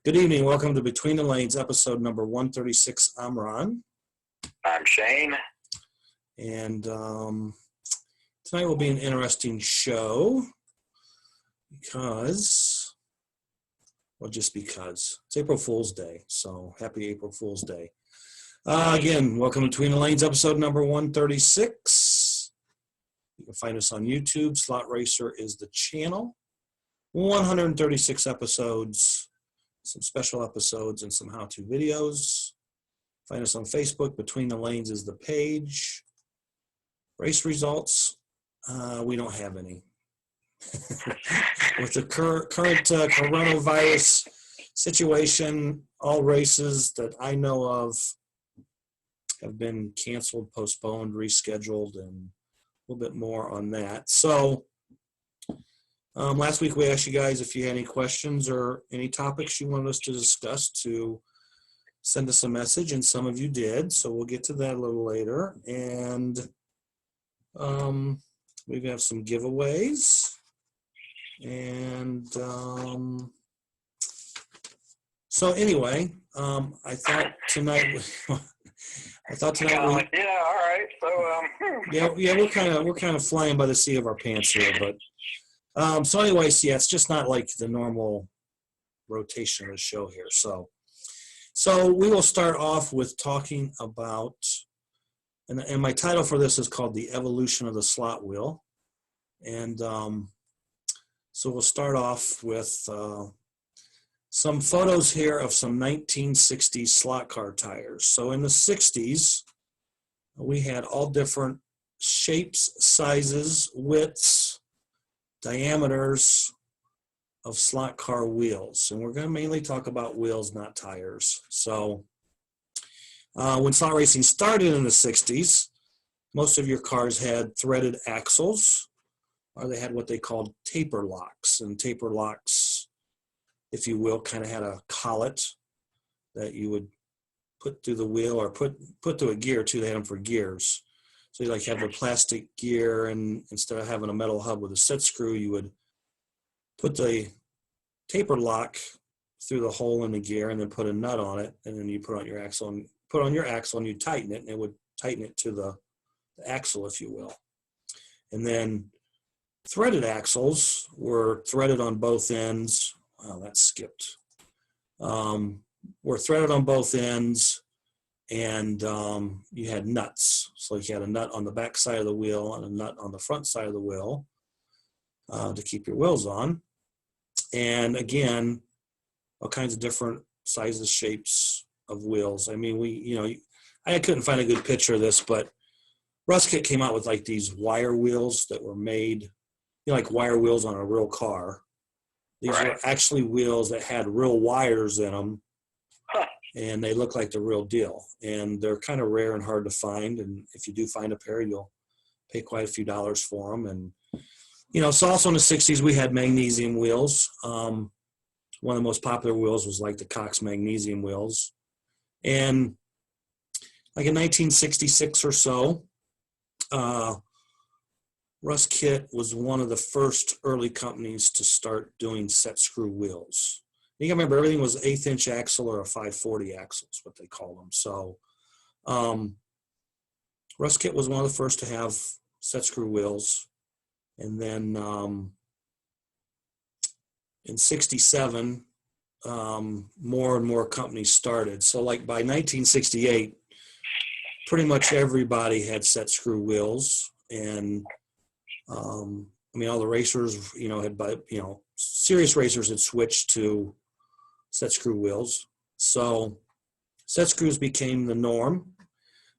Good evening. Welcome to Between the Lanes, episode number 136. I'm Ron. I'm Shane. And tonight will be an interesting show because, just because. It's April Fool's Day, so happy April Fool's Day. Again, welcome to Between the Lanes, episode number 136. You can find us on YouTube. Slot Racer is the channel. 136 episodes. Some special episodes and some how-to videos. Find us on Facebook. Between the Lanes is the page. Race results, we don't have any. With the current coronavirus situation, all races that I know of have been canceled, postponed, rescheduled, and a little bit more on that. So last week we asked you guys if you had any questions or any topics you wanted us to discuss to send us a message, and some of you did, so we'll get to that a little later. And we have some giveaways. And so anyway, I thought tonight we all right. So we're kind of flying by the seat of our pants here, but so anyways, yeah, it's just not like the normal rotation of the show here. So we will start off with talking about, and my title for this is called The Evolution of the Slot Wheel. And so we'll start off with some photos here of some 1960s slot car tires. So in the 60s, we had all different shapes, sizes, widths, diameters of slot car wheels. And we're going to mainly talk about wheels, not tires. So when slot racing started in the 60s, most of your cars had threaded axles, or they had what they called taper locks. And taper locks, if you will, kind of had a collet that you would put through the wheel or put through a gear too. They had them for gears. So you like have a plastic gear, and instead of having a metal hub with a set screw, you would put the taper lock through the hole in the gear and then put a nut on it, and then you put on your axle and you tighten it, and it would tighten it to the axle, if you will. And then threaded axles were threaded on both ends. Wow, that skipped. Were threaded on both ends. And you had nuts. So you had a nut on the back side of the wheel and a nut on the front side of the wheel to keep your wheels on. And again, all kinds of different sizes, shapes of wheels. I mean, I couldn't find a good picture of this, but Ruskit came out with like these wire wheels that were made, like wire wheels on a real car. These were actually wheels that had real wires in them. And they look like the real deal. And they're kind of rare and hard to find. And if you do find a pair, you'll pay quite a few dollars for them. And, so also in the 60s, we had magnesium wheels. One of the most popular wheels was like the Cox magnesium wheels. And like in 1966 or so, Ruskit was one of the first early companies to start doing set screw wheels. You gotta remember, everything was 1/8 inch axle or a 540 axle is what they call them. So Ruskit was one of the first to have set screw wheels. And then in 67, more and more companies started. So like by 1968, pretty much everybody had set screw wheels. And all the racers, serious racers had switched to set screw wheels. So set screws became the norm.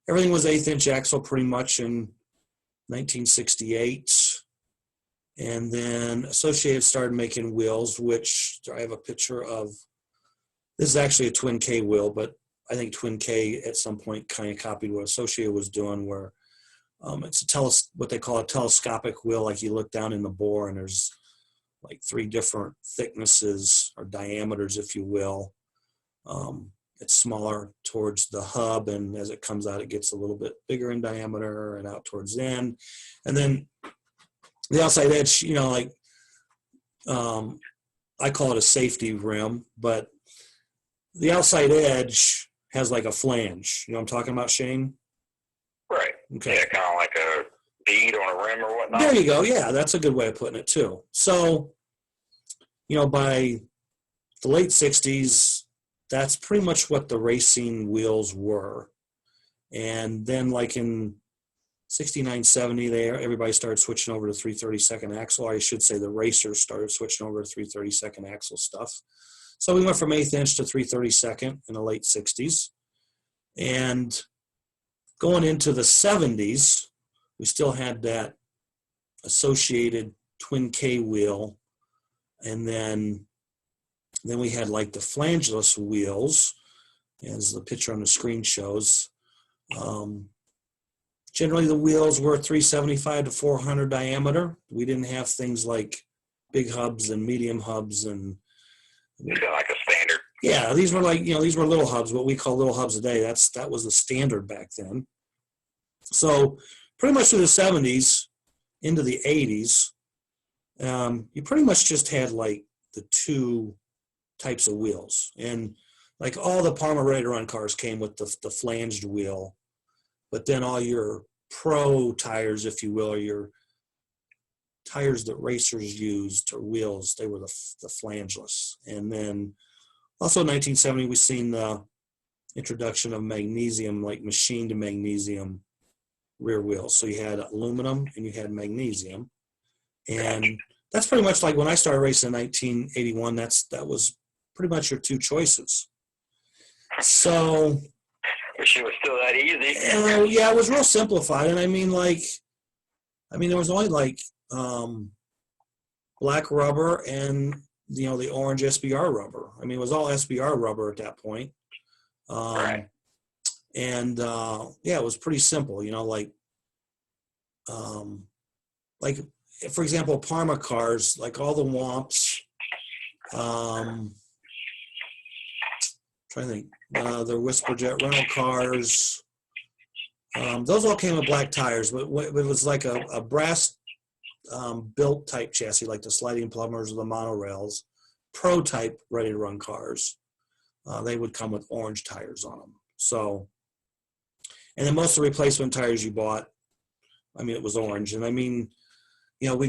Everything was 1/8 inch axle pretty much in 1968. And then Associated started making wheels, which I have a picture of. This is actually a Twin K wheel, but I think Twin K at some point kind of copied what Associated was doing, where it's what they call a telescopic wheel. Like you look down in the bore and there's like 3 different thicknesses or diameters, if you will. It's smaller towards the hub, and as it comes out, it gets a little bit bigger in diameter and out towards the end. And then the outside edge, I call it a safety rim, but the outside edge has like a flange. You know what I'm talking about, Shane? Right. Okay. Yeah, kind of like a bead on a rim or whatnot. There you go. Yeah, that's a good way of putting it too. So, by the late 60s, that's pretty much what the racing wheels were. And then like in 69, 70, everybody started switching over to 332nd axle. Or I should say the racers started switching over to 332nd axle stuff. So we went from 1/8 inch to 332nd in the late 60s. And going into the 70s, we still had that associated twin K wheel. And then we had like the flangeless wheels, as the picture on the screen shows. Generally, the wheels were 375 to 400 diameter. We didn't have things like big hubs and medium hubs and like a standard. Yeah, these were like, these were little hubs, what we call little hubs today. That was the standard back then. So pretty much through the 70s into the 80s, you pretty much just had like the two types of wheels. And like all the Parma Ready to Run cars came with the flanged wheel, but then all your pro tires, if you will, or your tires that racers used or wheels, they were the flangeless. And then also in 1970, we've seen the introduction of magnesium, like machined magnesium rear wheels. So you had aluminum and you had magnesium. And that's pretty much like when I started racing in 1981, that was pretty much your two choices. So wish it was still that easy. Yeah, it was real simplified. And there was only like black rubber and the orange SBR rubber. It was all SBR rubber at that point. Right. And it was pretty simple. Like for example, Parma cars, like all the Womps. Trying to think, the Whisperjet rental cars. Those all came with black tires, but it was like a brass built type chassis, like the sliding plumbers or the monorails. Pro type ready to run cars, they would come with orange tires on them. So, and then most of the replacement tires you bought, it was orange. And we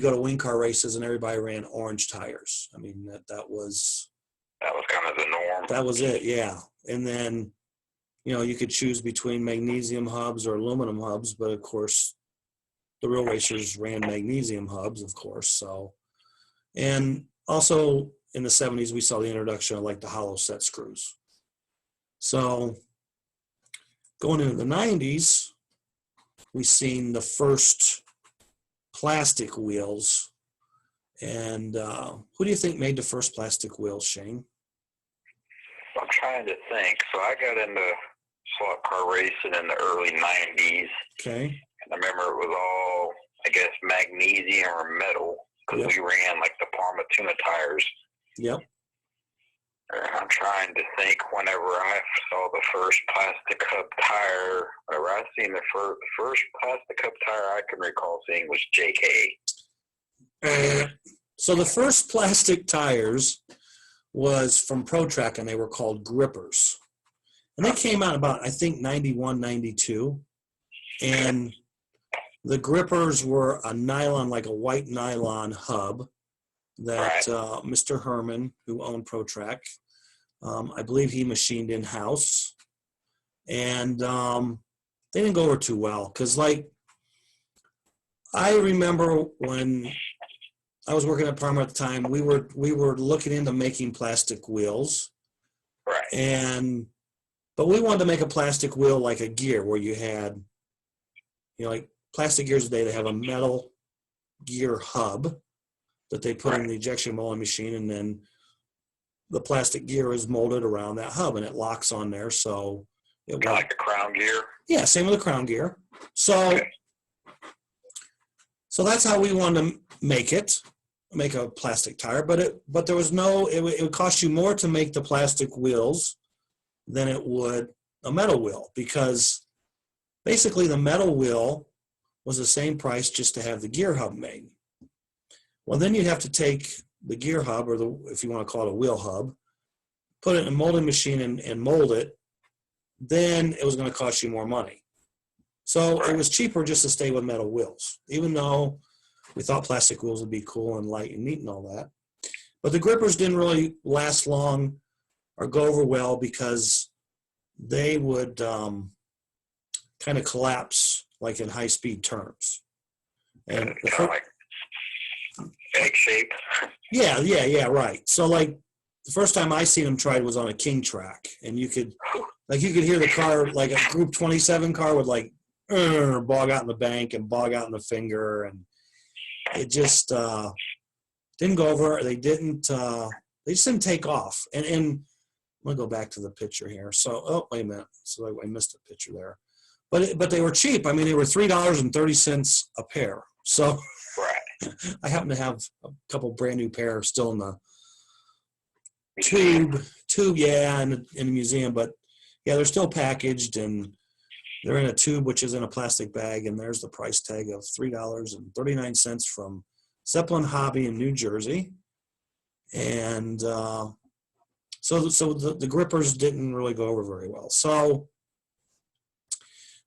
go to wing car races and everybody ran orange tires. That was kind of the norm. That was it, yeah. And then, you could choose between magnesium hubs or aluminum hubs, but of course, the real racers ran magnesium hubs, of course. So, and also in the 70s, we saw the introduction of like the hollow set screws. So, going into the 90s, we seen the first plastic wheels. And who do you think made the first plastic wheels, Shane? I'm trying to think. So I got into slot car racing in the early 90s. Okay. And I remember it was all, I guess, magnesium or metal, because we ran like the Parma tuna tires. Yep. I'm trying to think whenever I saw the first plastic hub tire, whenever I seen the first plastic hub tire I can recall seeing was JK. So the first plastic tires was from ProTrack, and they were called grippers. And they came out about, I think, 91, 92. And the grippers were a nylon, like a white nylon hub that Mr. Herman, who owned ProTrack, I believe he machined in-house. And they didn't go over too well because, like, I remember when I was working at Parma at the time, we were looking into making plastic wheels. Right. But we wanted to make a plastic wheel like a gear where you had, like plastic gears today, they have a metal gear hub that they put in the injection molding machine, and then the plastic gear is molded around that hub and it locks on there. So it kind of like a crown gear. Yeah, same with the crown gear. So that's how we wanted to make a plastic tire, but there was it would cost you more to make the plastic wheels than it would a metal wheel, because basically the metal wheel was the same price just to have the gear hub made. Well, then you'd have to take the gear hub, or if you want to call it a wheel hub, put it in a molding machine and mold it, then it was going to cost you more money. So it was cheaper just to stay with metal wheels, even though we thought plastic wheels would be cool and light and neat and all that. But the grippers didn't really last long or go over well because they would kind of collapse like in high-speed turns. And kind of like egg shape. Yeah, right. So like the first time I seen them tried was on a King track, and you could hear the car, like a Group 27 car would like bog out in the bank and bog out in the finger, and it just didn't go over. They just didn't take off. And I'm gonna go back to the picture here. So wait a minute. So I missed a picture there. But they were cheap. I mean, they were $3.30 a pair. So I happen to have a couple brand new pair still in the tube, in the museum. But yeah, they're still packaged and they're in a tube, which is in a plastic bag. And there's the price tag of $3.39 from Zeppelin Hobby in New Jersey. And so the grippers didn't really go over very well. So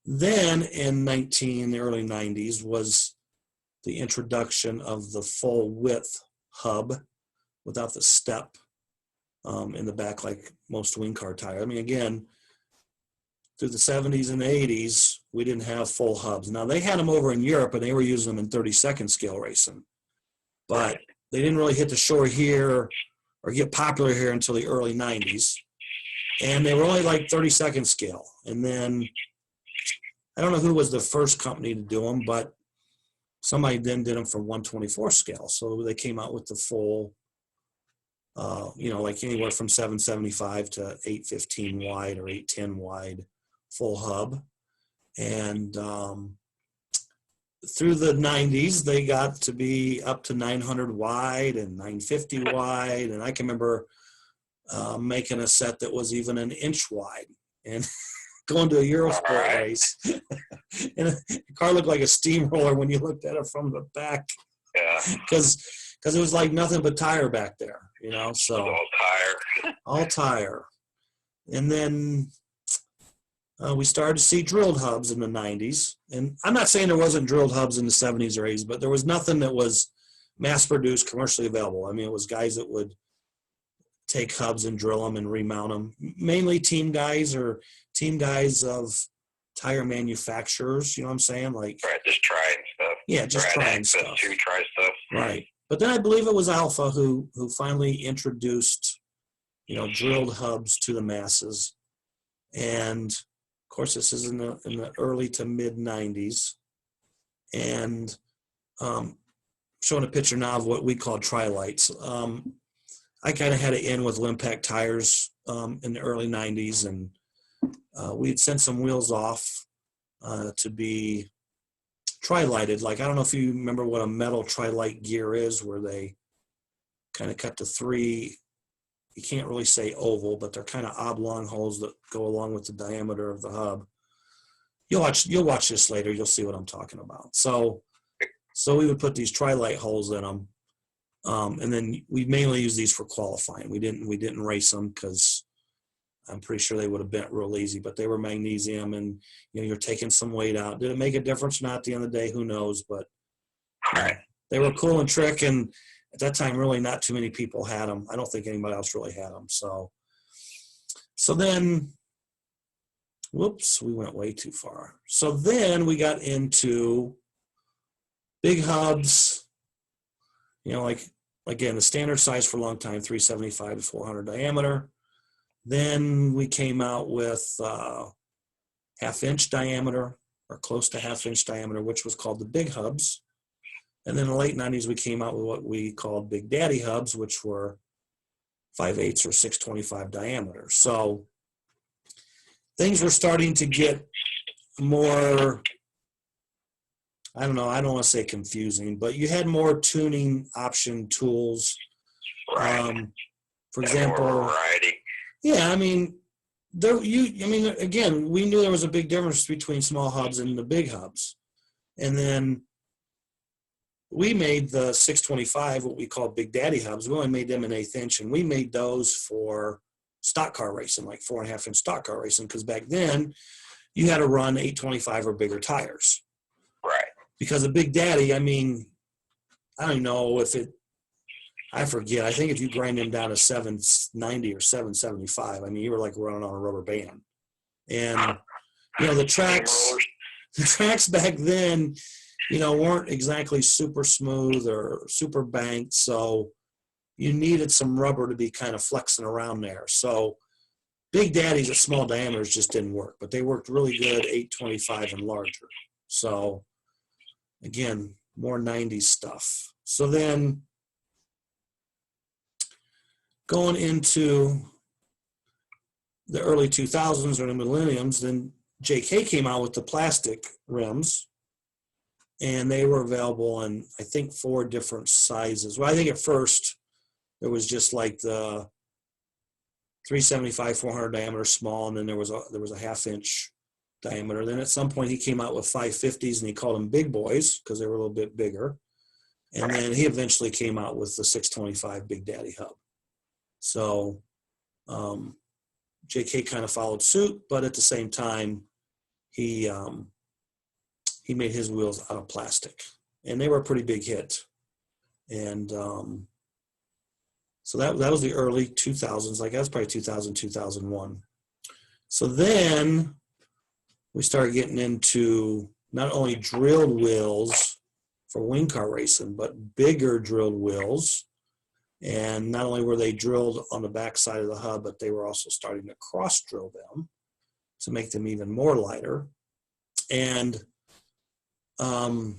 then in the early 90s was the introduction of the full width hub without the step in the back like most wing car tire. I mean, again, through the 70s and 80s, we didn't have full hubs. Now, they had them over in Europe, and they were using them in 32nd scale racing. But they didn't really hit the shore here or get popular here until the early 90s. And they were only like 32nd scale. And then I don't know who was the first company to do them, but somebody then did them for 124 scale. So they came out with the full, like anywhere from 775 to 815 wide or 810 wide full hub. And through the 90s, they got to be up to 900 wide and 950 wide. And I can remember making a set that was even an inch wide and going to a Eurosport race. And the car looked like a steamroller when you looked at it from the back. Yeah. Because it was like nothing but tire back there, so all tire. And then we started to see drilled hubs in the 90s. And I'm not saying there wasn't drilled hubs in the 70s or 80s, but there was nothing that was mass-produced, commercially available. I mean, it was guys that would take hubs and drill them and remount them, mainly team guys of tire manufacturers, you know what I'm saying? Like, just trying stuff. Yeah, just trying stuff. To try stuff. Right. But then I believe it was Alpha who finally introduced, drilled hubs to the masses. And of course, this is in the early to mid 90s. And showing a picture now of what we call tri-lights. I kind of had it in with Limpact tires in the early 90s, and we had sent some wheels off to be tri-lighted. Like, I don't know if you remember what a metal tri-light gear is, where they kind of cut to three, you can't really say oval, but they're kind of oblong holes that go along with the diameter of the hub. You'll watch this later. You'll see what I'm talking about. So we would put these tri-light holes in them. And then we mainly use these for qualifying. We didn't race them because I'm pretty sure they would have bent real easy, but they were magnesium and, you're taking some weight out. Did it make a difference? Not at the end of the day, who knows, but they were cool and trick. And at that time, really not too many people had them. I don't think anybody else really had them. So then, whoops, we went way too far. So then we got into big hubs, like, again, the standard size for a long time, 375 to 400 diameter. Then we came out with half-inch diameter or close to half-inch diameter, which was called the big hubs. And then in the late 90s, we came out with what we called Big Daddy hubs, which were 5/8 or 625 diameter. So things were starting to get more, I don't know, I don't want to say confusing, but you had more tuning option tools. For example, variety. Yeah, I mean, again, we knew there was a big difference between small hubs and the big hubs. And then we made the 625, what we call Big Daddy hubs. We only made them an 1/8 inch, and we made those for stock car racing, like 4.5-inch stock car racing, because back then you had to run 825 or bigger tires. Right. Because a Big Daddy, I mean, I don't know if it, I forget. I think if you grind them down to 790 or 775, I mean, you were like running on a rubber band. And, you know, the tracks back then, you know, weren't exactly super smooth or super banked. So you needed some rubber to be kind of flexing around there. So Big Daddies at small diameters just didn't work, but they worked really good 825 and larger. So again, more 90s stuff. So then going into the early 2000s or the millenniums, then JK came out with the plastic rims, and they were available in, I think, 4 different sizes. Well, I think at first there was just like the 375, 400 diameter small, and then there was a 1/2-inch diameter. Then at some point he came out with 550s, and he called them big boys because they were a little bit bigger. And then he eventually came out with the 625 Big Daddy hub. So JK kind of followed suit, but at the same time, he made his wheels out of plastic, and they were a pretty big hit. And so that was the early 2000s. Like, that was probably 2000, 2001. So then we started getting into not only drilled wheels for wing car racing, but bigger drilled wheels. And not only were they drilled on the back side of the hub, but they were also starting to cross drill them to make them even more lighter. And I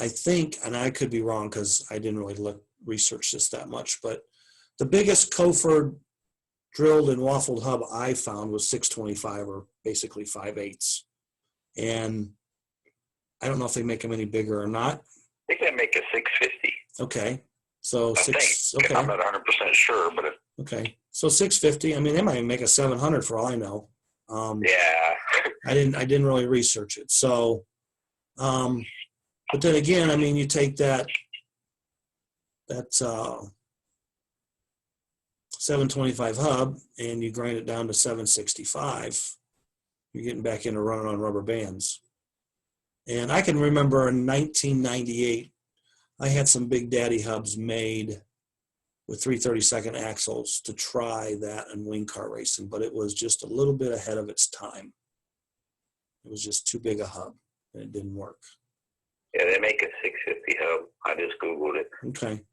think, and I could be wrong because I didn't really research this that much, but the biggest Coford drilled and waffled hub I found was 625, or basically 5/8. And I don't know if they make them any bigger or not. I think they make a 650. Okay. So I think. I'm not 100% sure, but okay. So 650. I mean, they might even make a 700 for all I know. Yeah. I didn't really research it. So, but then again, I mean, you take that 725 hub and you grind it down to 765. You're getting back into running on rubber bands. And I can remember in 1998, I had some Big Daddy hubs made with 332nd axles to try that in wing car racing, but it was just a little bit ahead of its time. It was just too big a hub, and it didn't work. Yeah, they make a 650 hub. I just Googled it. Okay.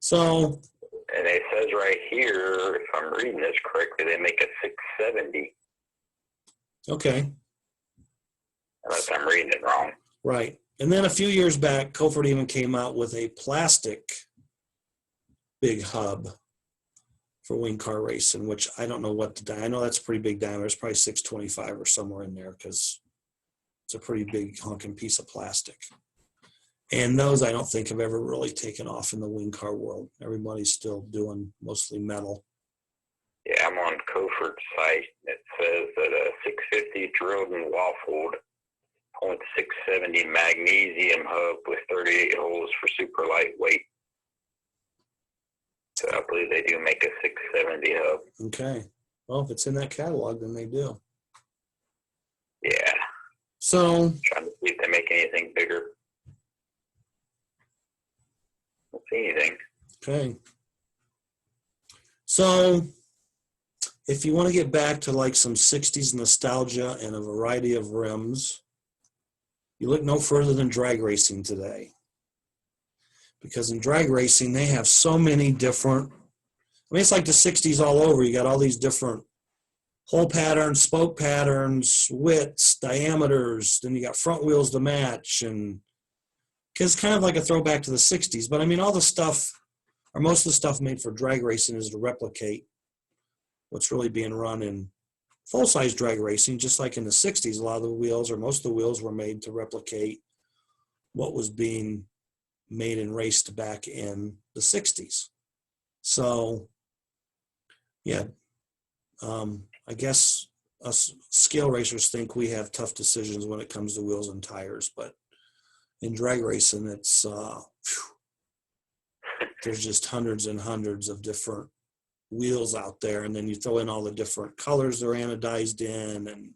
So. And it says right here, if I'm reading this correctly, they make a 670. Okay. Unless I'm reading it wrong. Right. And then a few years back, Coford even came out with a plastic big hub for wing car racing, which I don't know what I know that's a pretty big diameter. It's probably 625 or somewhere in there, because it's a pretty big honking piece of plastic. And those I don't think have ever really taken off in the wing car world. Everybody's still doing mostly metal. Yeah, I'm on Coford's site. It says that a 650 drilled and waffled 0.670 magnesium hub with 38 holes for super lightweight. So I believe they do make a 670 hub. Okay. Well, if it's in that catalog, then they do. Yeah. So. Trying to see if they make anything bigger. Don't see anything. Okay. So if you want to get back to like some 60s nostalgia and a variety of rims, you look no further than drag racing today. Because in drag racing, they have so many different, I mean, it's like the 60s all over. You got all these different hole patterns, spoke patterns, widths, diameters, then you got front wheels to match, and because it's kind of like a throwback to the 60s. But I mean, all the stuff, or most of the stuff made for drag racing is to replicate what's really being run in full-size drag racing. Just like in the 60s, a lot of the wheels, or most of the wheels, were made to replicate what was being made and raced back in the 60s. So, yeah, I guess us scale racers think we have tough decisions when it comes to wheels and tires, but in drag racing, it's there's just hundreds and hundreds of different wheels out there, and then you throw in all the different colors they're anodized in, and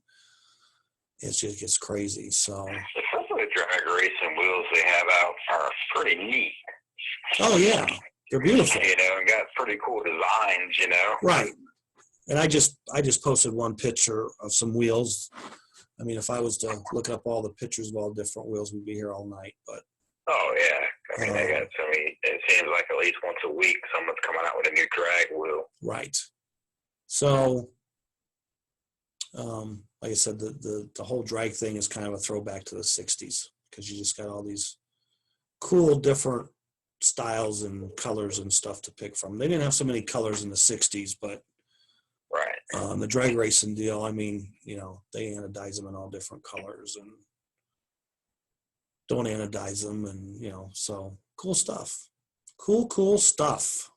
it just gets crazy. So Some of the drag racing wheels they have out are pretty neat. oh yeah, they're beautiful. And got pretty cool designs. Right. And I just posted one picture of some wheels. I mean, if I was to look up all the pictures of all different wheels, we'd be here all night. But Oh yeah, I mean they got so many. It seems like at least once a week someone's coming out with a new drag wheel. right. So, like I said, the whole drag thing is kind of a throwback to the '60s because you just got all these cool different styles and colors and stuff to pick from. They didn't have so many colors in the '60s, but Right. the drag racing deal, I mean, they anodize them in all different colors and don't anodize them, and so cool stuff. Cool stuff.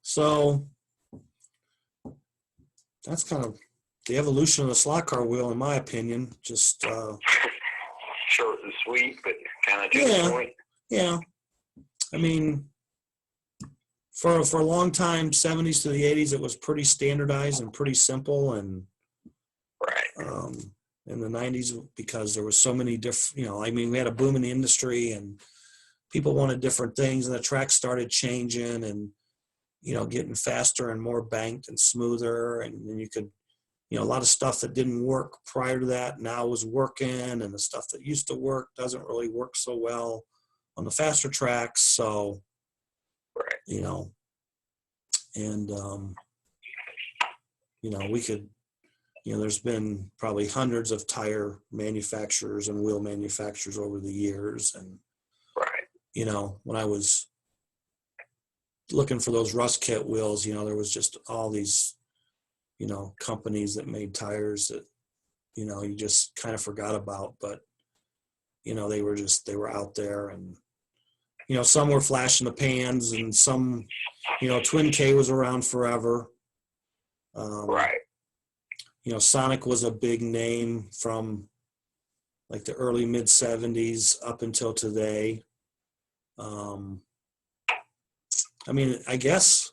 So that's kind of the evolution of the slot car wheel, in my opinion. Just Short and sweet, but kind of to the point. yeah. I mean, for a long time, '70s to the '80s, it was pretty standardized and pretty simple, and Right. in the '90s, because there was so many different, I mean, we had a boom in the industry, and people wanted different things, and the tracks started changing, and getting faster and more banked and smoother, and then you could, a lot of stuff that didn't work prior to that now was working, and the stuff that used to work doesn't really work so well on the faster tracks. So, Right. and we could, there's been probably hundreds of tire manufacturers and wheel manufacturers over the years, and Right. when I was looking for those rust kit wheels, there was just all these companies that made tires that you just kind of forgot about, but they were out there, and some were flash in the pans, and some Twin K was around forever. Right. Sonic was a big name from like the early mid '70s up until today. I mean, I guess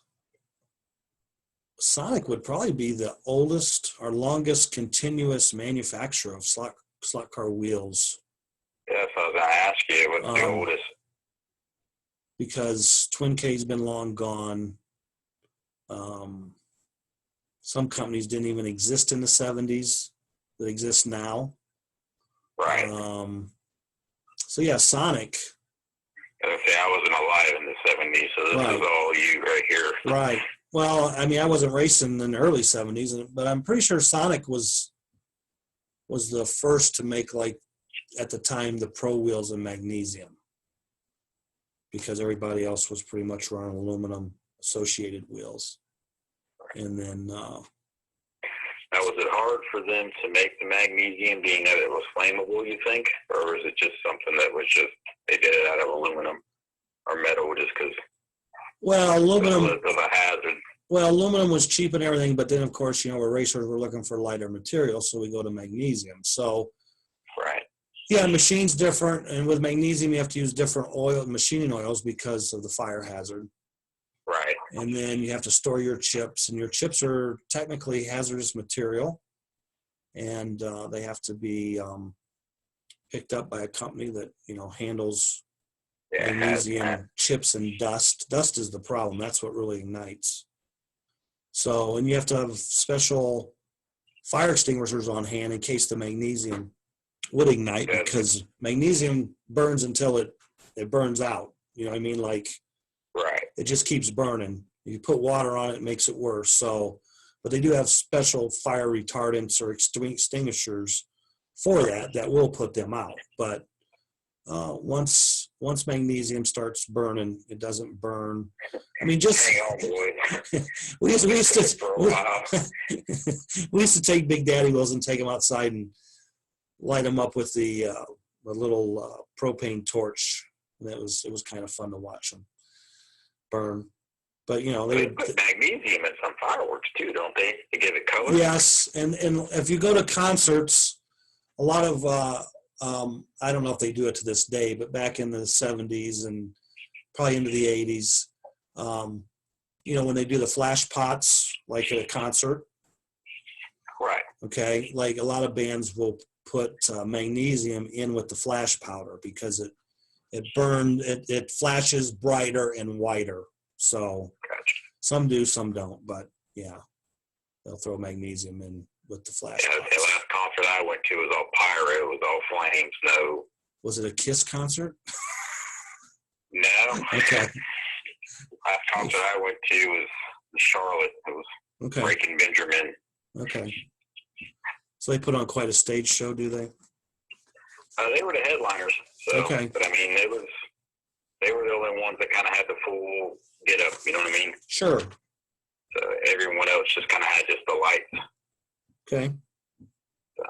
Sonic would probably be the oldest or longest continuous manufacturer of slot car wheels. Yeah, so I was gonna ask you what's the oldest. Because Twin K's been long gone. Some companies didn't even exist in the '70s that exist now. Right. So yeah, Sonic. I wasn't alive in the '70s, so this is all you right here. Right. Well, I mean, I wasn't racing in the early '70s, but I'm pretty sure Sonic was the first to make, like, at the time, the pro wheels in magnesium, because everybody else was pretty much running aluminum associated wheels. And then now, was it hard for them to make the magnesium, being that it was flammable, you think? Or was it just something that was just, they did it out of aluminum or metal just because aluminum of a hazard? Well, aluminum was cheap and everything, but then, of course, we're racers, we're looking for lighter material, so we go to magnesium. So, right. Yeah, machine's different, and with magnesium, you have to use different machining oils because of the fire hazard. Right. And then you have to store your chips, and your chips are technically hazardous material, and they have to be picked up by a company that handles magnesium chips and dust. Dust is the problem. That's what really ignites. So, and you have to have special fire extinguishers on hand in case the magnesium would ignite, because magnesium burns until it burns out. You know what I mean? Like, right. It just keeps burning. You put water on it, it makes it worse. So, but they do have special fire retardants or extinguishers for that will put them out. But once magnesium starts burning, it doesn't burn. I mean, just hang on, boy. we used to take Big Daddy wheels and take them outside and light them up with the little propane torch. And it was kind of fun to watch them burn. But they put magnesium in some fireworks too, don't they, to give it color? Yes, and if you go to concerts, a lot of I don't know if they do it to this day, but back in the '70s and probably into the '80s, when they do the flash pots, like at a concert, Right. okay, like a lot of bands will put magnesium in with the flash powder because it flashes brighter and whiter. So Gotcha. some do, some don't, but yeah, they'll throw magnesium in with the flash Yeah, the pots. last concert I went to was all pyro, it was all flames. No. Was it a Kiss concert? No. Okay. Last concert I went to was Charlotte. It was Okay. Breaking Benjamin. Okay. So they put on quite a stage show, do they? They were the headliners. So, Okay. But I mean, they were the only ones that kind of had the full get up. You know what I mean? Sure. So everyone else just kind of had just the lights. Okay. So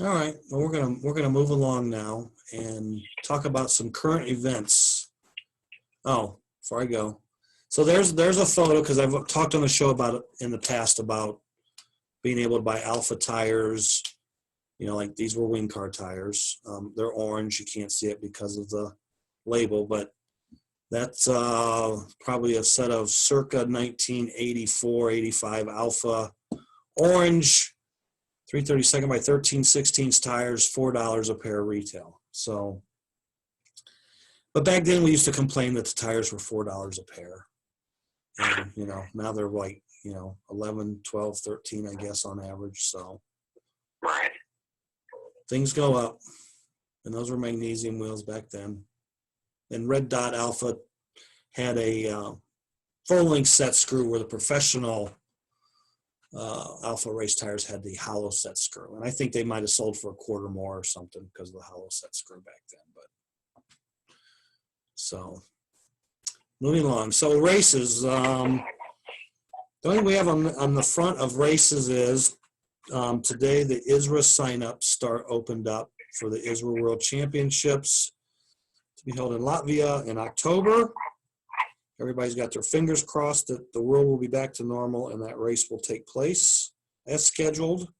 All right. Well, we're gonna move along now and talk about some current events. Oh, before I go, so there's a photo because I've talked on the show about it in the past about being able to buy Alpha tires. Like these were Wing Car tires. They're orange. You can't see it because of the label, but that's probably a set of circa 1984, 85 Alpha orange 332nd by 13/16 tires, $4 a pair retail. So, but back then we used to complain that the tires were $4 a pair. And, now they're like, 11, 12, 13, I guess, on average. So right. things go up. And those were magnesium wheels back then. And Red Dot Alpha had a full-length set screw where the professional Alpha race tires had the hollow set screw. And I think they might have sold for $0.25 more or something because of the hollow set screw back then. But so moving along. So races. The only thing we have on the front of races is today the ISRA sign-up opened up for the ISRA World Championships to be held in Latvia in October. Everybody's got their fingers crossed that the world will be back to normal and that race will take place as scheduled.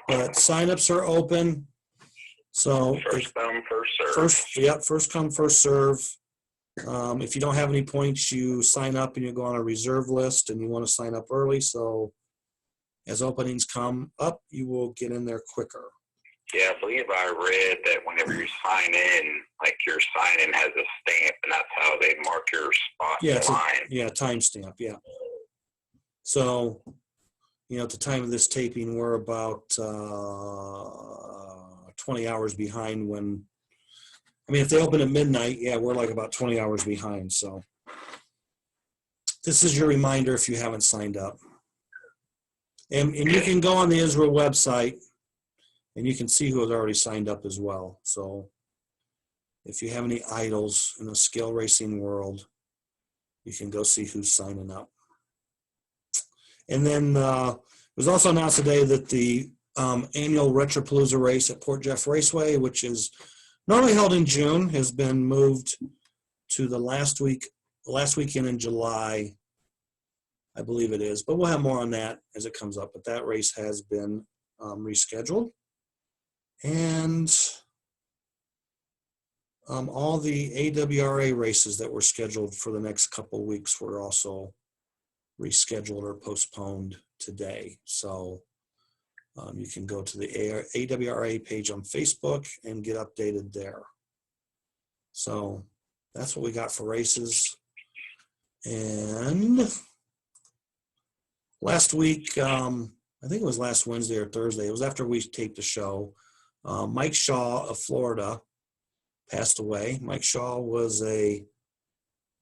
But sign-ups are open. So First come, first serve. First come, first serve. If you don't have any points, you sign up and you go on a reserve list and you want to sign up early. So as openings come up, you will get in there quicker. Yeah, I believe I read that whenever you sign in, like your sign-in has a stamp, and that's how they mark your spot in line. Timestamp, yeah. So, at the time of this taping, we're about 20 hours behind if they open at midnight, we're like about 20 hours behind. So this is your reminder if you haven't signed up. And you can go on the ISRA website and you can see who has already signed up as well. So if you have any idols in the scale racing world, you can go see who's signing up. And then it was also announced today that the annual Retropalooza race at Port Jeff Raceway, which is normally held in June, has been moved to the last weekend in July, I believe it is. But we'll have more on that as it comes up. But that race has been rescheduled. And all the AWRA races that were scheduled for the next couple of weeks were also rescheduled or postponed today. So you can go to the AWRA page on Facebook and get updated there. So that's what we got for races. And last week, I think it was last Wednesday or Thursday, it was after we taped the show, Mike Shaw of Florida passed away. Mike Shaw was I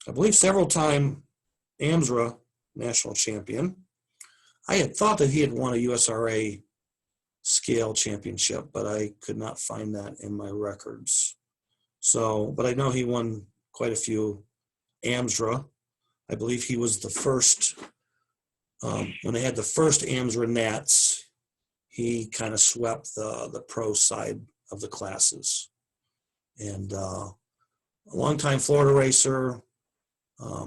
believe, several-time AMSRA national champion. I had thought that he had won a USRA scale championship, but I could not find that in my records. So, but I know he won quite a few AMSRA. I believe he was the first, when they had the first AMSRA Nats, he kind of swept the pro side of the classes. And a longtime Florida racer.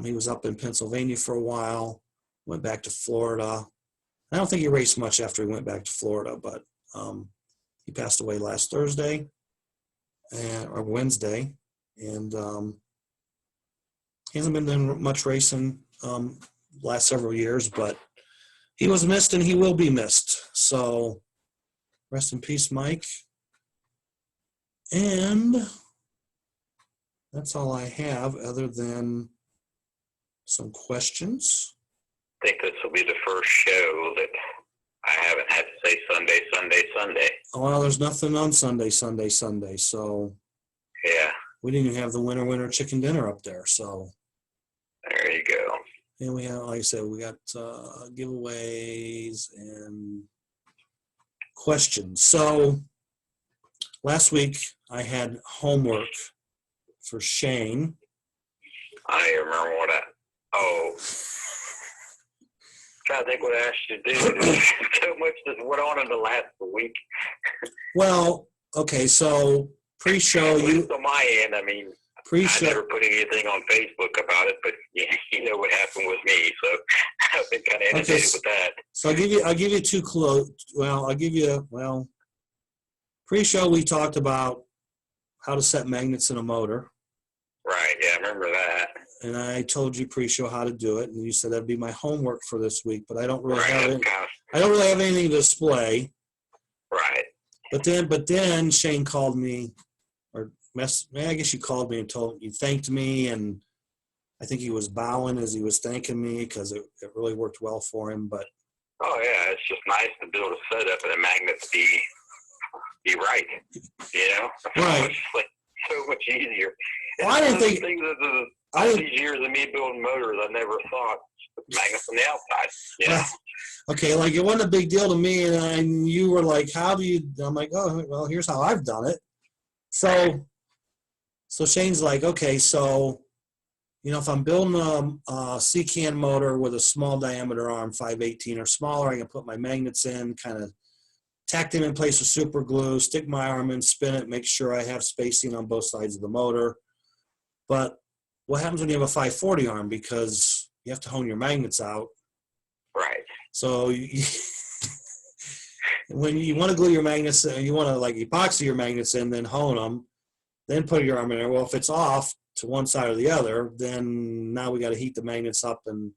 He was up in Pennsylvania for a while, went back to Florida. I don't think he raced much after he went back to Florida, but he passed away last Thursday or Wednesday, and he hasn't been doing much racing last several years, but he was missed and he will be missed. So rest in peace, Mike. And that's all I have other than some questions. I think this will be the first show that I haven't had to say Sunday, Sunday, Sunday. Well, there's nothing on Sunday. So Yeah, we didn't even have the winter chicken dinner up there. So there you go. and we have, like I said, we got giveaways and questions. So last week I had homework for Shane. I remember trying to think what I asked you to do. So much just went on in the last week. Well, okay, so pre-show At least on my end, I mean, I never put anything on Facebook about it, but you know what happened with me, so I've been kind of inundated with that. So I'll give you two clues. Pre-show we talked about how to set magnets in a motor. Right, yeah, I remember that. And I told you pre-show how to do it, and you said that'd be my homework for this week. But I don't really I don't really have anything to display. Right. But then Shane called me, I guess you called me and you thanked me, and I think he was bowing as he was thanking me because it really worked well for him. But oh yeah, it's just nice to be able to set up and the magnets be right. You know, right? It's like so much easier. Well, I didn't think. All these years of me building motors, I never thought magnets on the outside. You know? Okay, like it wasn't a big deal to me, and you were like, "How do you?" I'm like, "Oh, well, here's how I've done it." So Shane's like, "Okay, so if I'm building a C-can motor with a small diameter arm, 518 or smaller, I can put my magnets in, kind of tack them in place with super glue, stick my arm in, spin it, make sure I have spacing on both sides of the motor. But what happens when you have a 540 arm? Because you have to hone your magnets out. Right. So when you want to glue your magnets, you want to like epoxy your magnets in, then hone them, then put your arm in there. Well, if it's off to one side or the other, then now we got to heat the magnets up and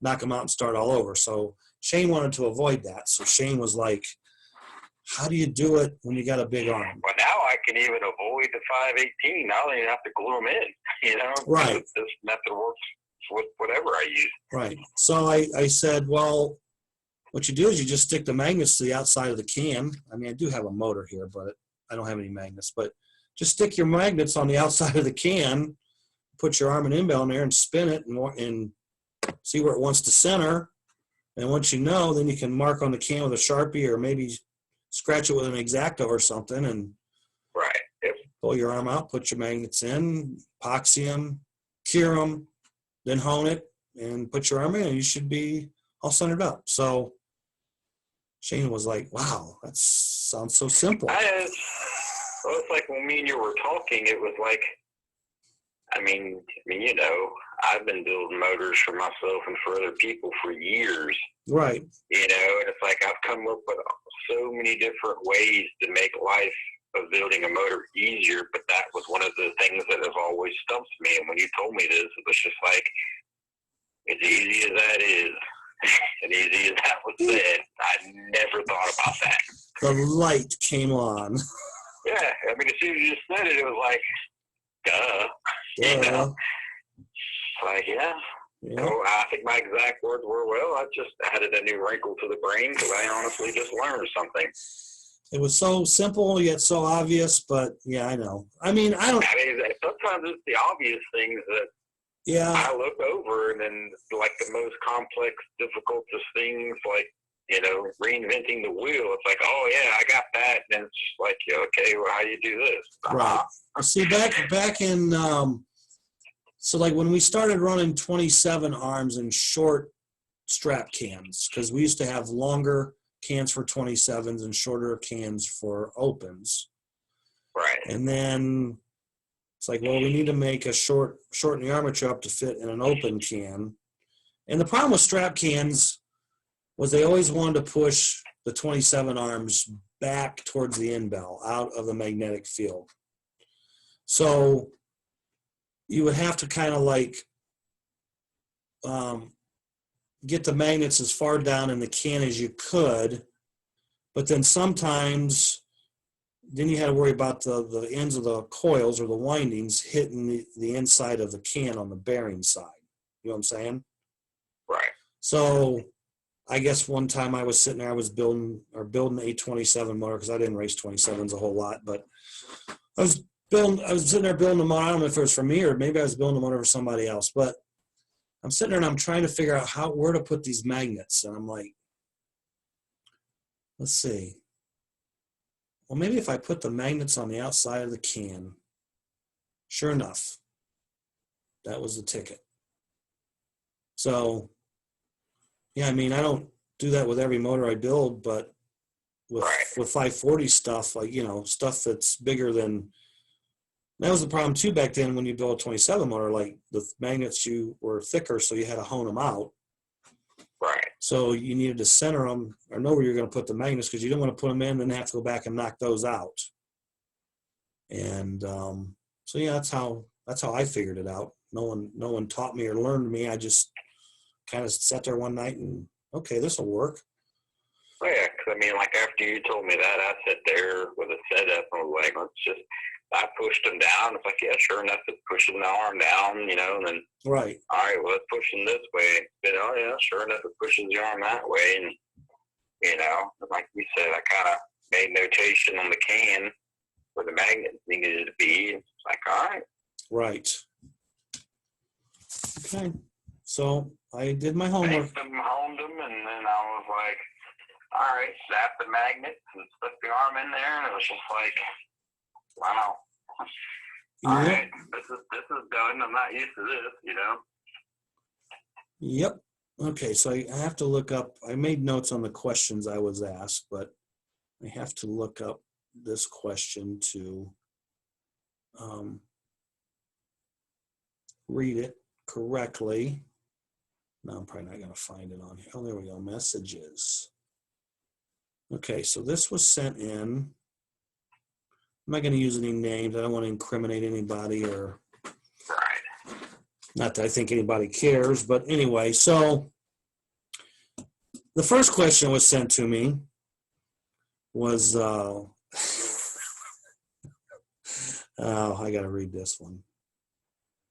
knock them out and start all over. So Shane wanted to avoid that. So Shane was like, how do you do it when you got a big arm? Well, now I can even avoid the 518. Now I don't even have to glue them in, Right. This method works with whatever I use. Right. So I said, well, what you do is you just stick the magnets to the outside of the can. I mean, I do have a motor here, but I don't have any magnets. But just stick your magnets on the outside of the can, put your arm and end bell in there and spin it and see where it wants to center. And once you know, then you can mark on the can with a Sharpie or maybe scratch it with an X-Acto or something and right. Yep. Pull your arm out, put your magnets in, epoxy them, cure them, then hone it and put your arm in and you should be all centered up. So Shane was like, wow, that sounds so simple. It's like when me and you were talking, it was like, I mean, I've been building motors for myself and for other people for years. Right. And it's like I've come up with so many different ways to make life of building a motor easier, but that was one of the things that has always stumped me. And when you told me this, it was just like, as easy as that is, and easy as that was said, I never thought about that. The light came on. Yeah, I mean, as soon as you said it, it was like, duh. Yeah. Like, yeah. So I think my exact words were, well, I just added a new wrinkle to the brain because I honestly just learned something. It was so simple yet so obvious, but yeah, I know. Sometimes it's the obvious things that I look over, and then like the most complex, difficultest things, like reinventing the wheel. It's like, oh yeah, I got that, and it's just like, okay, well, how do you do this? Right. See, back in so like when we started running 27 arms and short strap cans, because we used to have longer cans for 27s and shorter cans for opens. Right. And then it's like, well, we need to make shorten the armature up to fit in an open can. And the problem with strap cans was they always wanted to push the 27 arms back towards the end bell, out of the magnetic field. So you would have to kind of like get the magnets as far down in the can as you could, but then sometimes then you had to worry about the ends of the coils or the windings hitting the inside of the can on the bearing side. You know what I'm saying? Right. So I guess one time I was sitting there, I was building a 27 motor because I didn't race 27s a whole lot, but I was sitting there building a motor. I don't know if it was for me or maybe I was building a motor for somebody else, but I'm sitting there and I'm trying to figure out where to put these magnets. And I'm like, let's see. Well, maybe if I put the magnets on the outside of the can. Sure enough, that was the ticket. So, yeah, I mean, I don't do that with every motor I build, but with 540 stuff, like, stuff that's bigger than, that was the problem too back then when you build a 27 motor, like the magnets were thicker, so you had to hone them out. Right. So you needed to center them or know where you're going to put the magnets because you didn't want to put them in and then have to go back and knock those out. And so yeah, that's how I figured it out. No one taught me or learned me. I just kind of sat there one night and okay, this will work. Oh yeah, because I mean, like after you told me that, I sat there with a setup and was like, I pushed them down. It's like, yeah, sure enough, it's pushing the arm down, and then right. All right, well, it's pushing this way. Then, oh yeah, sure enough, it pushes the arm that way, and like you said, I kind of made notation on the can where the magnet needed to be. It's like, all right. Right. Okay. So I did my homework. Honed them, and then I was like, all right, snap the magnets and stuck the arm in there, and it was just like, wow. All right, this is done. I'm not used to this, Yep. Okay, so I have to look up. I made notes on the questions I was asked, but I have to look up this question to read it correctly. No, I'm probably not going to find it on here. Oh, there we go. Messages. Okay, so this was sent in. I'm not going to use any names. I don't want to incriminate anybody or not that I think anybody cares, but anyway, so the first question was sent to me was, oh, I got to read this one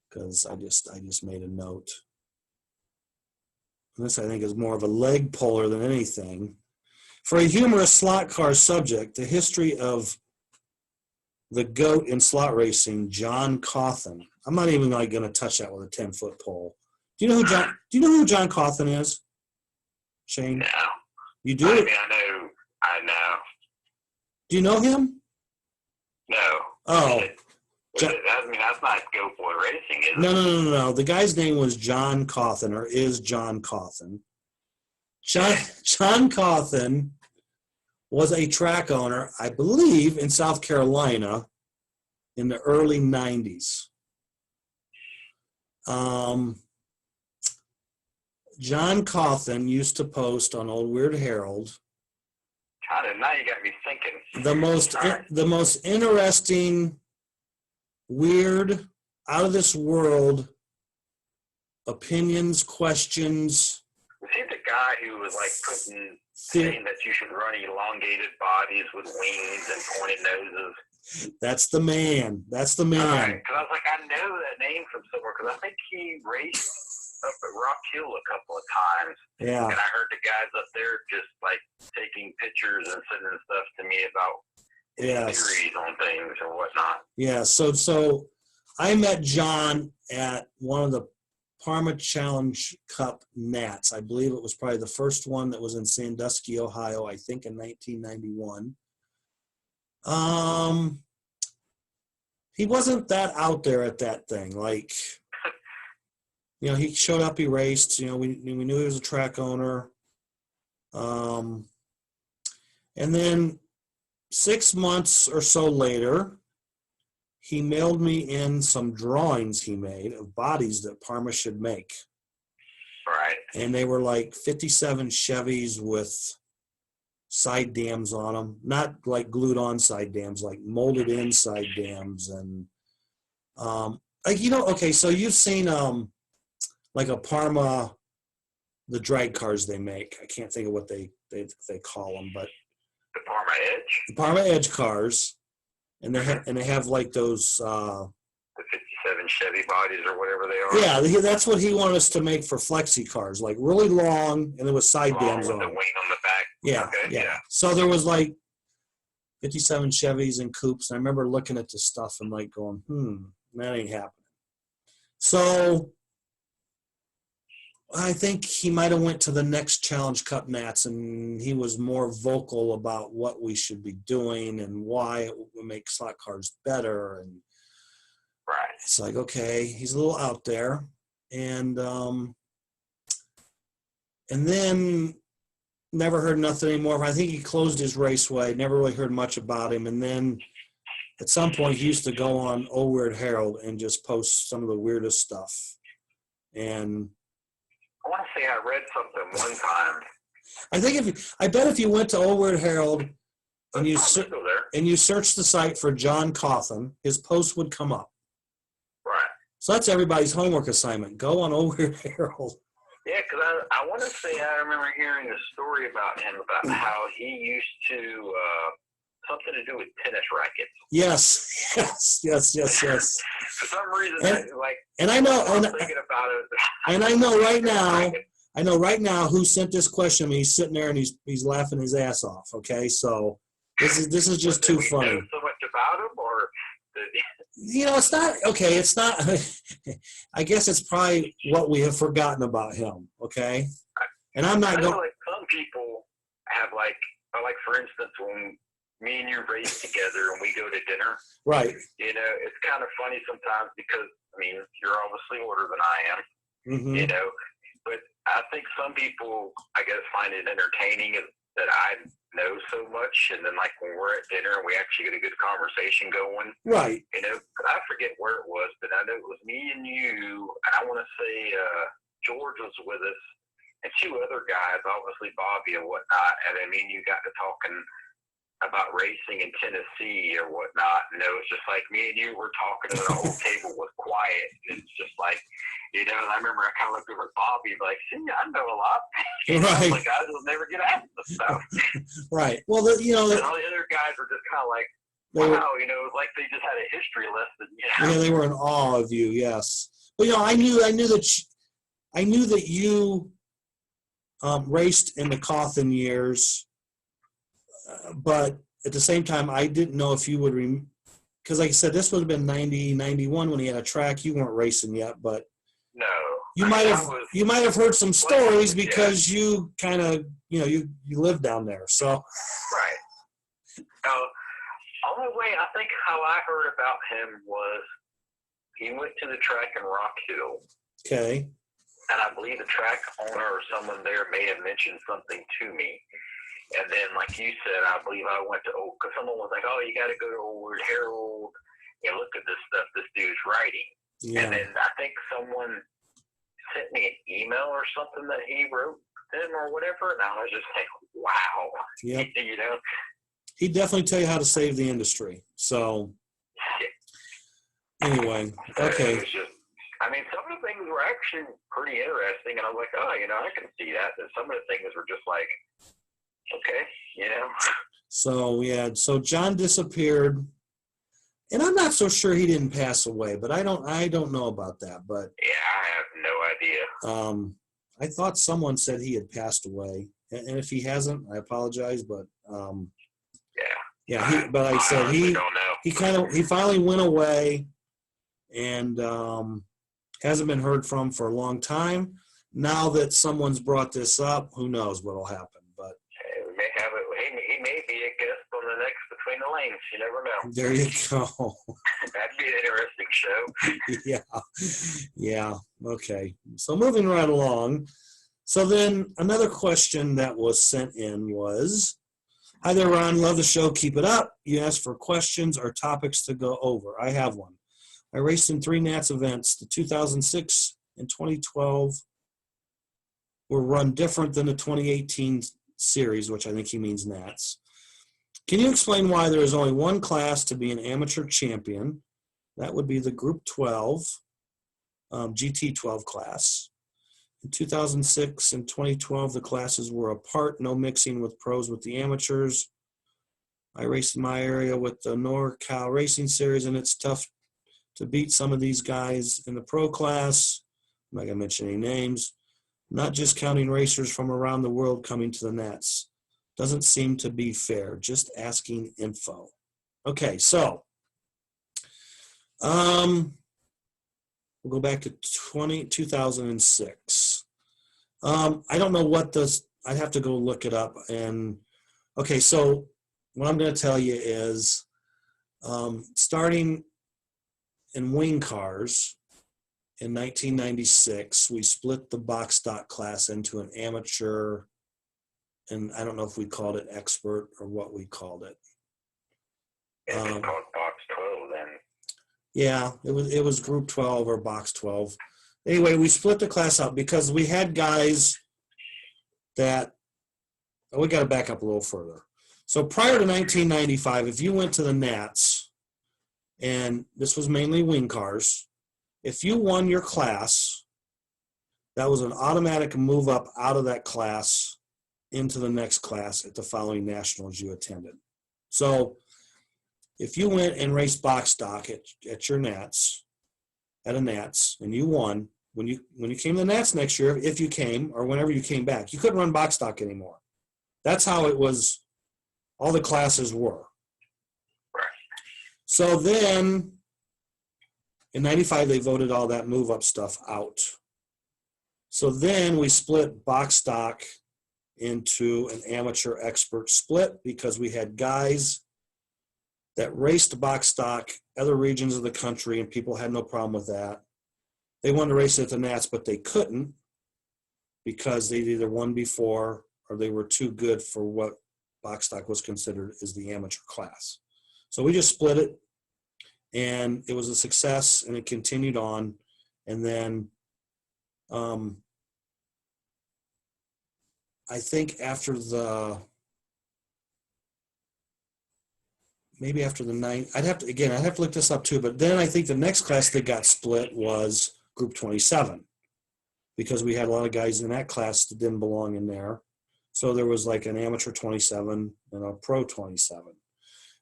because I just made a note. This, I think, is more of a leg puller than anything. For a humorous slot car subject, the history of the GOAT in slot racing, John Cawthon. I'm not even going to touch that with a 10-foot pole. Do you know who John Cawthon is, Shane? No. You do? I mean, I know. Do you know him? No. Oh. That's not GOAT Boy Racing, is it? No. The guy's name was John Cawthon, or is John Cawthon. John Cawthon was a track owner, I believe, in South Carolina in the early 90s. John Cawthon used to post on Old Weird Herald. Now you got me thinking. The most interesting, weird, out of this world opinions, questions. Was he the guy who was like saying that you should run elongated bodies with wings and pointed noses? That's the man. Because I was like, I know that name from somewhere because I think he raced up at Rock Hill a couple of times. Yeah. And I heard the guys up there just like taking pictures and sending stuff to me about theories on things or whatnot. Yeah. So I met John at one of the Parma Challenge Cup Nats. I believe it was probably the first one that was in Sandusky, Ohio, I think in 1991. He wasn't that out there at that thing. Like, he showed up, he raced, we knew he was a track owner. And then 6 months or so later, he mailed me in some drawings he made of bodies that Parma should make. Right. And they were like 57 Chevys with side dams on them, not like glued on side dams, like molded in side dams. And okay, so you've seen like a Parma, the drag cars they make. I can't think of what they call them, but The Parma Edge? the Parma Edge cars, and they have like those. The 57 Chevy bodies or whatever they are? Yeah, that's what he wanted us to make for flexi cars, like really long, and there was side Along dams with on the them. wing on the back? Yeah, Okay, yeah. So there was like 57 Chevys and coupes, and I remember looking at this stuff and like going, that ain't happening. So I think he might have went to the next Challenge Cup Nats, and he was more vocal about what we should be doing and why it would make slot cars better. And Right. it's like, okay, he's a little out there. And then never heard nothing anymore. I think he closed his raceway, never really heard much about him. And then at some point he used to go on Oh Weird Herald and just post some of the weirdest stuff. And I want to say I read something one time. I bet if you went to Oh Weird Herald and you Still there. searched the site for John Cawthon, his post would come up. Right. So that's everybody's homework assignment. Go on Oh Weird Herald. Yeah, because I want to say I remember hearing a story about him, about how he used to, something to do with tennis rackets. Yes. For some reason, And I know, I'm thinking about it. and I know right now who sent this question. He's sitting there and he's laughing his ass off. Okay, so this is just too funny. Know so much about him, or It's not okay. It's not. I guess it's probably what we have forgotten about him. Okay, and I'm not I know, going. like some people have like for instance, when me and you race together and we go to dinner, Right. It's kind of funny sometimes because you're obviously older than I am, Mm-hmm. but I think some people, I guess, find it entertaining that I know so much, and then like when we're at dinner and we actually get a good conversation going, Right. but I forget where it was, but I know it was me and you, and I want to say George was with us, and two other guys, obviously Bobby and whatnot, and then me and you got to talking about racing in Tennessee or whatnot, and it was just like me and you were talking, and the whole table was quiet, and it's just like, and I remember I kind of looked over at Bobby, like, see, I know a lot. Right. Like, I just never get asked this stuff. Right. Well, And all the other guys were just kind of like, wow, like they just had a history lesson. Yeah, they were in awe of you. Yes. But I knew that you raced in the Cawthon years, but at the same time, I didn't know if you would because like I said, this would have been 90, 91 when he had a track. You weren't racing yet, but no, you might have heard some stories because you kind of you live down there. So right. Only way I think how I heard about him was he went to the track in Rock Hill. Okay. And I believe the track owner or someone there may have mentioned something to me. And then, like you said, I believe I went to because someone was like, "Oh, you got to go to Old Weird Herald and look at this stuff this dude's writing." Yeah. And then I think someone sent me an email or something that he wrote them or whatever, and I was just like, "Wow." Yep. You know. He'd definitely tell you how to save the industry. So anyway, okay. It was just, some of the things were actually pretty interesting, and I was like, "Oh, I can see that." And some of the things were just like, okay, So yeah, so John disappeared, and I'm not so sure he didn't pass away, but I don't know about that. But yeah, I have no idea. I thought someone said he had passed away, and if he hasn't, I apologize. But but like I said, he finally went away, and hasn't been heard from for a long time. Now that someone's brought this up, who knows what'll happen? But we may have it. He may be a guest on the next Between the Lanes. You never know. There you go. That'd be an interesting show. Yeah. Okay. So moving right along. So then another question that was sent in was, "Hi there, Ron. Love the show. Keep it up. You asked for questions or topics to go over. I have one. I raced in 3 Nats events. The 2006 and 2012 were run different than the 2018 series," which I think he means Nats. "Can you explain why there is only one class to be an amateur champion? That would be the Group 12, GT12 class. In 2006 and 2012, the classes were apart, no mixing with pros with the amateurs. I raced in my area with the NorCal Racing Series, and it's tough to beat some of these guys in the pro class. I'm not going to mention any names. Not just counting racers from around the world coming to the Nats. Doesn't seem to be fair. Just asking info. Okay, so we'll go back to 2006. I don't know what this, I'd have to go look it up. And okay, so what I'm going to tell you is starting in wing cars in 1996, we split the box stock class into an amateur, and I don't know if we called it expert or what we called it. It's called box 12 then. Yeah, it was group 12 or box 12. Anyway, we split the class up because we had guys that, we got to back up a little further. So prior to 1995, if you went to the Nats, and this was mainly wing cars, if you won your class, that was an automatic move up out of that class into the next class at the following nationals you attended. So if you went and raced box stock at your Nats, at a Nats, and you won, when you came to the Nats next year, if you came or whenever you came back, you couldn't run box stock anymore. That's how it was, all the classes were. So then in 95, they voted all that move up stuff out. So then we split box stock into an amateur expert split because we had guys that raced box stock other regions of the country, and people had no problem with that. They wanted to race at the Nats, but they couldn't because they'd either won before or they were too good for what box stock was considered as the amateur class. So we just split it, and it was a success, and it continued on. And then I think after the nine, I'd have to look this up too, but then I think the next class that got split was group 27 because we had a lot of guys in that class that didn't belong in there. So there was like an amateur 27 and a pro 27.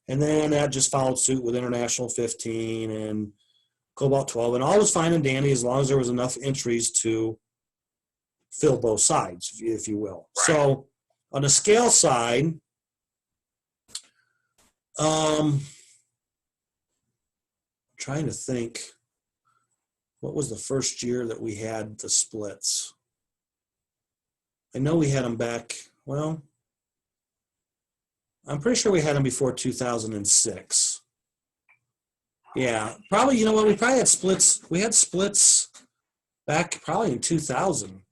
And then that just followed suit with International 15 and Cobalt 12, and all was fine and dandy as long as there was enough entries to fill both sides, if you will. So on the scale side, trying to think, what was the first year that we had the splits? I know we had them back, well, I'm pretty sure we had them before 2006. Yeah, probably, you know what, we probably had splits. We had splits back probably in 2000.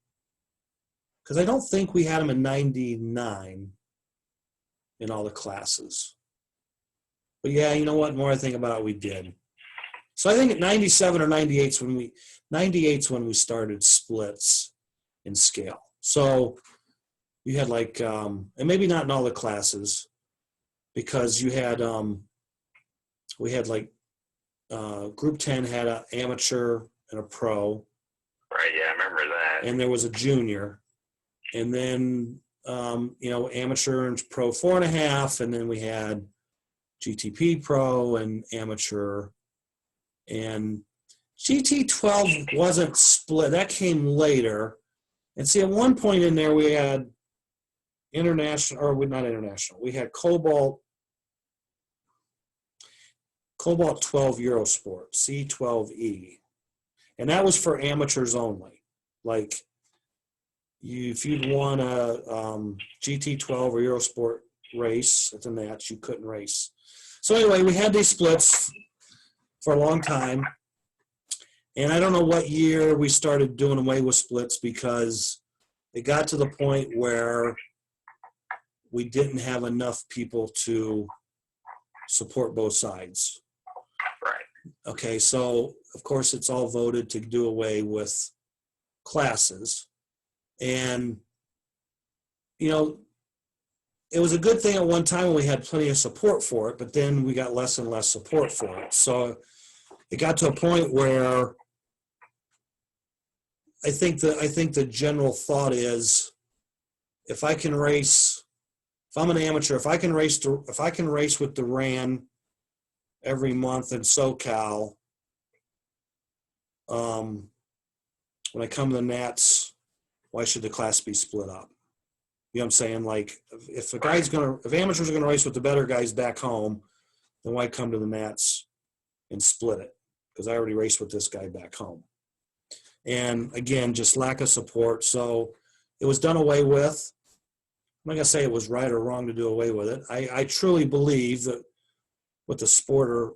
Because I don't think we had them in 99 in all the classes. But yeah, you know what, the more I think about it, we did. So I think at 97 or 98's when we started splits in scale. So you had like, and maybe not in all the classes, because you had, we had like, group 10 had an amateur and a pro. Right, yeah, I remember that. And there was a junior. And then, amateur and pro 4.5, and then we had GTP pro and amateur. And GT12 wasn't split. That came later. And see, at one point in there, we had international, or not international. We had Cobalt 12 Eurosport, C12E. And that was for amateurs only. Like, if you'd won a GT12 or Eurosport race at the Nats, you couldn't race. So anyway, we had these splits for a long time. And I don't know what year we started doing away with splits because it got to the point where we didn't have enough people to support both sides. Right. Okay, so of course it's all voted to do away with classes. And, it was a good thing at one time when we had plenty of support for it, but then we got less and less support for it. So it got to a point where I think the general thought is, if I can race, if I'm an amateur, if I can race with the RAN every month in SoCal, when I come to the Nats, why should the class be split up? You know what I'm saying? Like, if amateurs are gonna race with the better guys back home, then why come to the Nats and split it? Because I already raced with this guy back home. And again, just lack of support. So it was done away with. I'm not gonna say it was right or wrong to do away with it. I truly believe that what the sport or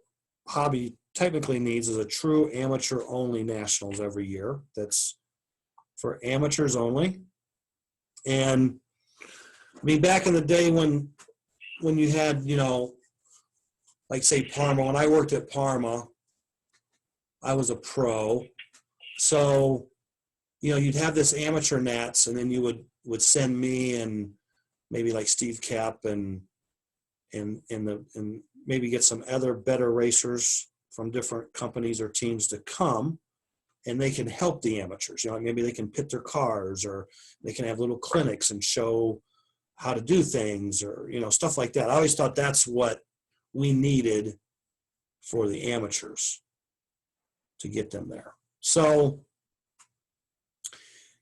hobby technically needs is a true amateur only nationals every year. That's for amateurs only. And I mean, back in the day when you had, you know, like say Parma, when I worked at Parma, I was a pro. So, you know, you'd have this amateur Nats, and then you would send me and maybe like Steve Kapp and maybe get some other better racers from different companies or teams to come, and they can help the amateurs. You know, maybe they can pit their cars, or they can have little clinics and show how to do things, or, you know, stuff like that. I always thought that's what we needed for the amateurs to get them there. So,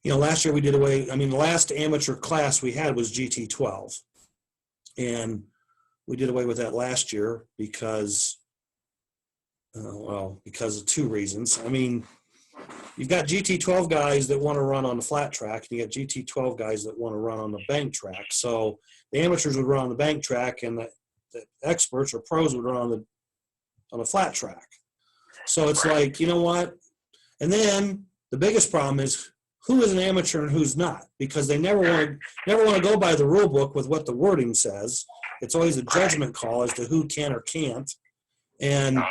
you know, last year we did away, I mean, the last amateur class we had was GT12. And we did away with that last year because, because of two reasons. I mean, you've got GT12 guys that want to run on the flat track, and you got GT12 guys that want to run on the bank track. So the amateurs would run on the bank track, and the experts or pros would run on the flat track. So it's like, you know what? And then the biggest problem is who is an amateur and who's not, because they never want to go by the rule book with what the wording says. It's always a judgment call as to who can or can't. And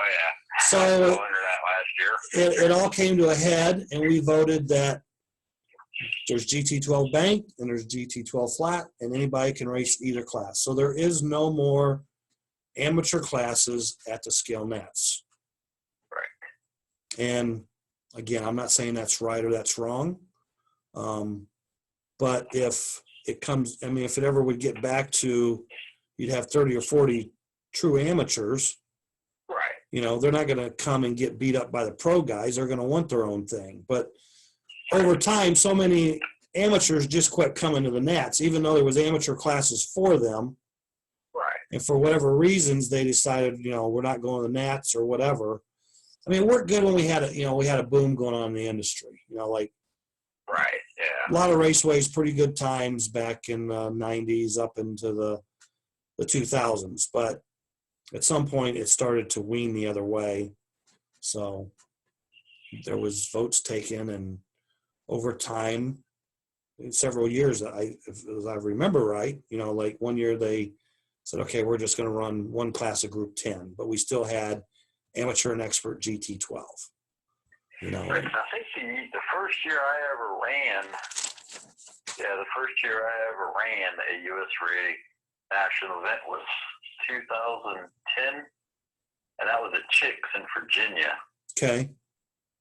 so it all came to a head, and we voted that there's GT12 bank and there's GT12 flat, and anybody can race either class. So there is no more amateur classes at the Scale Nats. Right. And again, I'm not saying that's right or that's wrong. But if it comes, I mean, if it ever would get back to, you'd have 30 or 40 true amateurs. Right. You know, they're not going to come and get beat up by the pro guys. They're going to want their own thing. But over time, so many amateurs just quit coming to the Nats, even though there was amateur classes for them. Right. And for whatever reasons, they decided, you know, we're not going to the Nats or whatever. I mean, it worked good when we had a boom going on in the industry. You know, like, right, yeah, a lot of raceways, pretty good times back in the 90s up into the 2000s. But at some point, it started to wean the other way. So there was votes taken, and over time, in several years, if I remember right, you know, like one year they said, okay, we're just going to run one class of Group 10, but we still had amateur and expert GT12. You know, I think the first year I ever ran a U.S. Rig national event was 2010, and that was at Chicks in Virginia. Okay.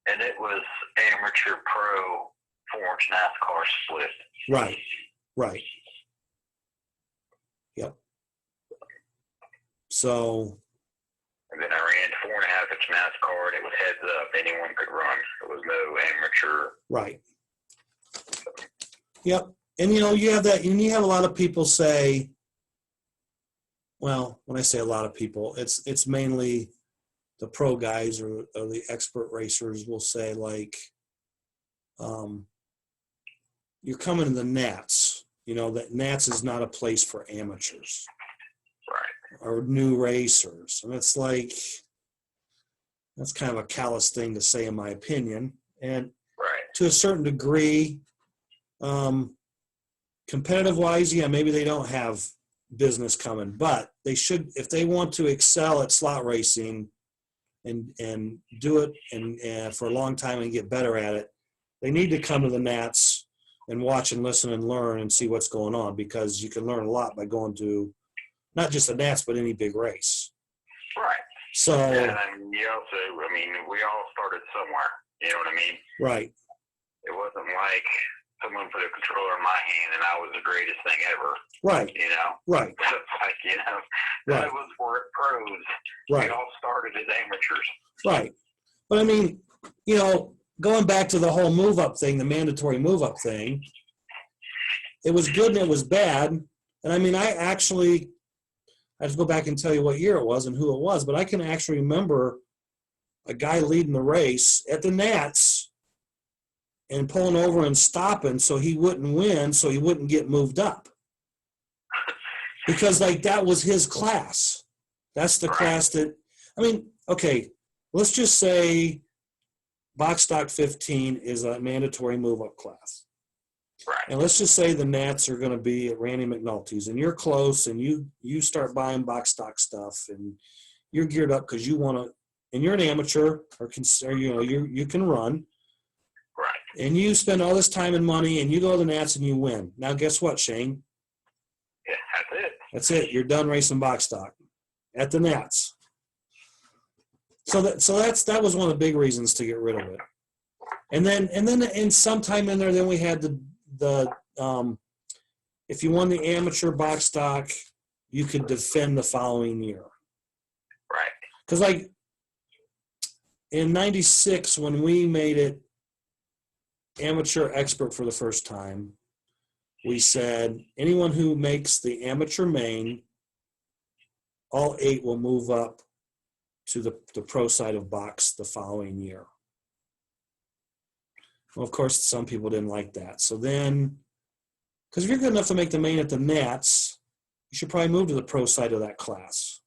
And it was amateur pro 4-inch NASCAR split. Right. Right. Yep. So. And then I ran 4.5-inch NASCAR, and it was heads up. Anyone could run. There was no amateur. Right. Yep. And, you know, you have that, and you have a lot of people say, well, when I say a lot of people, it's mainly the pro guys or the expert racers will say, like, you're coming to the Nats. You know, that Nats is not a place for amateurs. Right. Or new racers. And it's like, that's kind of a callous thing to say, in my opinion. And right. To a certain degree, competitive wise, yeah, maybe they don't have business coming, but they should, if they want to excel at slot racing and do it and for a long time and get better at it, they need to come to the Nats and watch and listen and learn and see what's going on, because you can learn a lot by going to not just the Nats, but any big race. Right. So, yeah, and you also, I mean, we all started somewhere. You know what I mean? Right. It wasn't like someone put a controller in my hand and I was the greatest thing ever. Right. You know? Right. It's like, none of us were pros. Right. We all started as amateurs. Right. But I mean, going back to the whole move up thing, the mandatory move up thing, it was good and it was bad. And I mean, I have to go back and tell you what year it was and who it was, but I can actually remember a guy leading the race at the Nats and pulling over and stopping so he wouldn't win, so he wouldn't get moved up. Because, that was his class. That's the class that, okay, let's just say box stock 15 is a mandatory move-up class. Right. And let's just say the Nats are going to be at Randy McNulty's, and you're close, and you start buying box stock stuff, and you're geared up because you want to, and you're an amateur, or you can run. Right. And you spend all this time and money, and you go to the Nats and you win. Now, guess what, Shane? Yeah, that's it. That's it. You're done racing box stock at the Nats. So that was one of the big reasons to get rid of it. And then in sometime in there, then we had the if you won the amateur box stock, you could defend the following year. Right. Because in '96, when we made it amateur expert for the first time, we said anyone who makes the amateur main, all 8 will move up to the pro side of box the following year. Well, of course, some people didn't like that. So then, because if you're good enough to make the main at the Nats, you should probably move to the pro side of that class.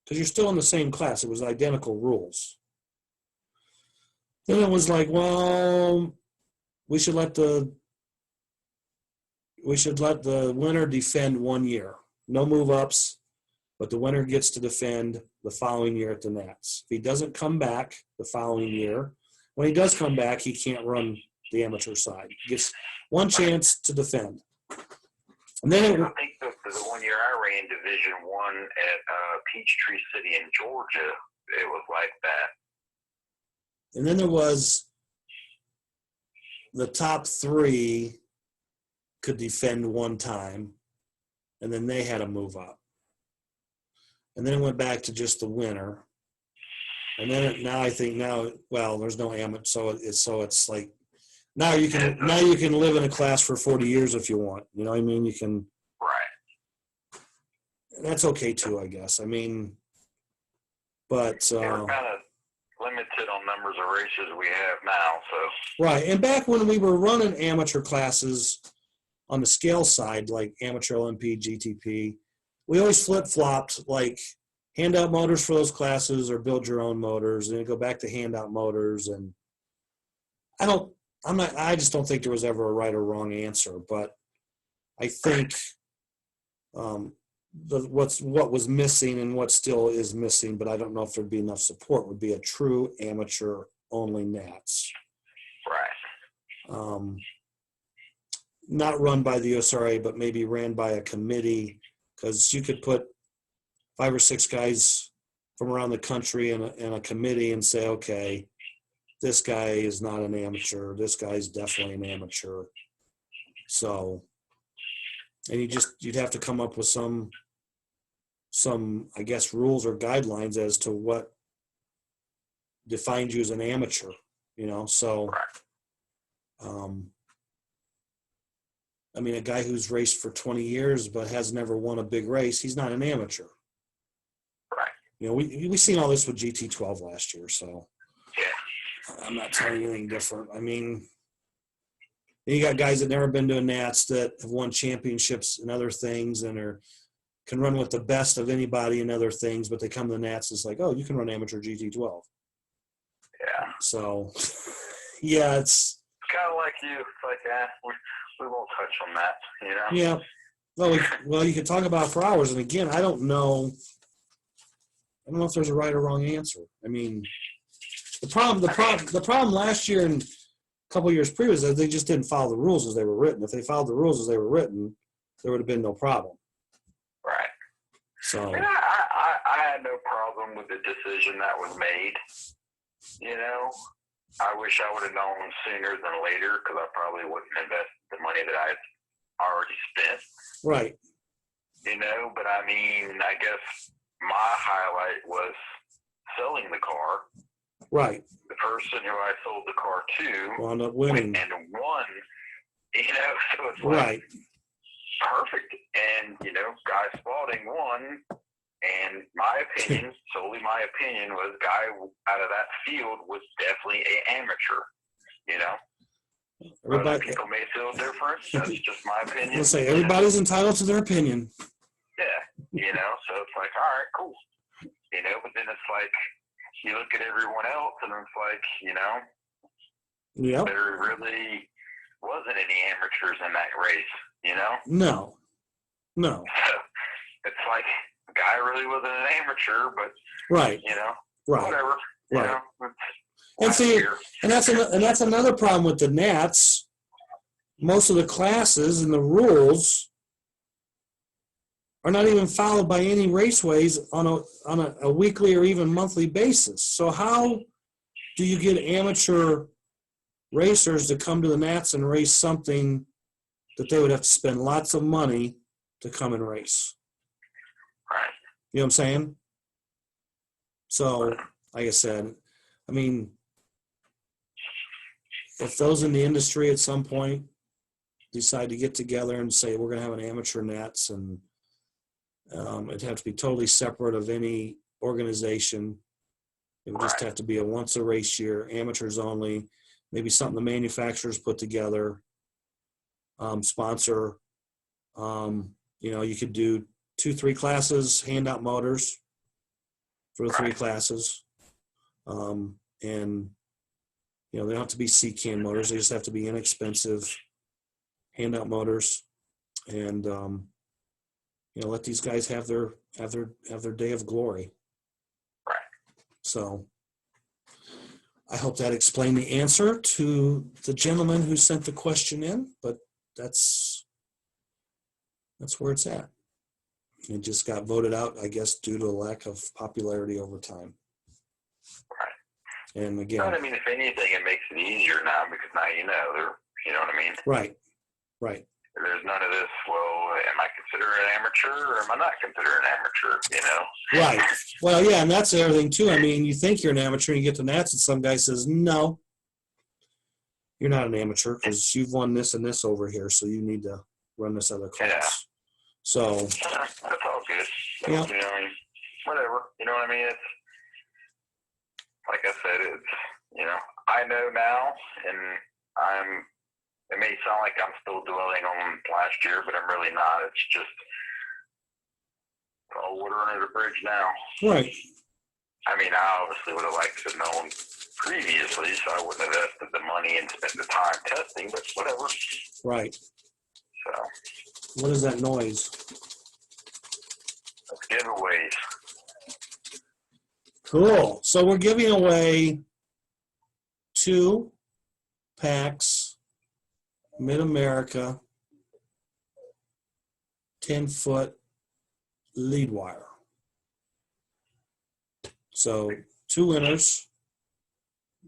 Because you're still in the same class. It was identical rules. Then it was like, well, we should let the winner defend 1 year. No move-ups, but the winner gets to defend the following year at the Nats. If he doesn't come back the following year, when he does come back, he can't run the amateur side. He gets one chance to defend. And then I think the 1 year I ran Division I at Peachtree City in Georgia, it was like that. And then there was the top 3 could defend one time, and then they had to move up. And then it went back to just the winner. And then there's no amateur, so it's like now you can live in a class for 40 years if you want. You know what I mean? You can. Right. That's okay too, I guess. I mean, but we're kind of limited on numbers of races we have now, so. Right, and back when we were running amateur classes on the scale side, like amateur LMP, GTP, we always flip-flopped, like handout motors for those classes or build your own motors, and then go back to handout motors. And I just don't think there was ever a right or wrong answer, but I think what was missing and what still is missing, but I don't know if there'd be enough support, would be a true amateur only Nats. Right. Not run by the USRA, but maybe ran by a committee, because you could put 5 or 6 guys from around the country in a committee and say, okay, this guy is not an amateur. This guy's definitely an amateur. So, and you'd have to come up with some, I guess, rules or guidelines as to what defines you as an amateur, so, I mean, a guy who's raced for 20 years but has never won a big race, he's not an amateur. Right. We seen all this with GT12 last year, so Yeah. I'm not telling you anything different. I mean, you got guys that never been to a Nats that have won championships and other things and can run with the best of anybody in other things, but they come to the Nats and it's like, oh, you can run amateur GT12. Yeah. So, yeah, it's kind of like you. It's like, we won't touch on that, Yeah. Well, you could talk about it for hours, and again, I don't know if there's a right or wrong answer. I mean, the problem last year and a couple of years previous is they just didn't follow the rules as they were written. If they followed the rules as they were written, there would have been no problem. Right. So I had no problem with the decision that was made. I wish I would have known sooner than later, because I probably wouldn't invest the money that I already spent. Right. You know, but I mean, I guess my highlight was selling the car. Right. The person who I sold the car to Wound up winning. and won. You know, so it's like Right. perfect. And you know, Guy Spalding won. And my opinion, solely my opinion, was Guy out of that field was definitely an amateur. You know, other Everybody, people may feel different. That's just my opinion. let's say everybody's entitled to their opinion. Yeah, you know, so it's like, all right, cool. You know, but then it's like, you look at everyone else and it's like, you know, Yep. there really wasn't any amateurs in that race, you know? No. No. So it's like, Guy really wasn't an amateur, but, Right. you know, Right. whatever. You Right. know, And see, here. and that's another problem with the Nats. Most of the classes and the rules are not even followed by any raceways on a weekly or even monthly basis. So how do you get amateur racers to come to the Nats and race something that they would have to spend lots of money to come and race? Right. You know what I'm saying? So, like I said, I mean, if those in the industry at some point decide to get together and say we're going to have an amateur Nats, and it'd have to be totally separate of any organization. It would just Right. have to be a once a race year, amateurs only. Maybe something the manufacturers put together, sponsor. You know, you could do 2-3 classes, hand out motors for the 3 Right. classes, and you know, they don't have to be C-can motors. They just have to be inexpensive handout motors, and you know, let these guys have their day of glory. Right. So, I hope that explained the answer to the gentleman who sent the question in. But that's where it's at. It just got voted out, I guess, due to a lack of popularity over time. Right. And again, But I mean, if anything, it makes it easier now because now you know they're, you know what I mean? right, right, There's none of this, well, am I considered an amateur or am I not considered an amateur, you know? right. Well, yeah, and that's the other thing too. I mean, you think you're an amateur and you get to Nats and some guy says, no, you're not an amateur because you've won this and this over here, so you need to run this other class. Yeah. So, That's all good. So, Yeah. You know, I mean, whatever. You know what I mean? It's, like I said, it's, you know, I know now, and it may sound like I'm still dwelling on last year, but I'm really not. It's just all water under the bridge now. right, I mean, I obviously would have liked to have known previously, so I wouldn't have invested the money and spent the time testing, but whatever. right. So, What is that noise? that's giveaways. Cool. So we're giving away 2 packs, Mid-America, 10-foot lead wire. So 2 winners,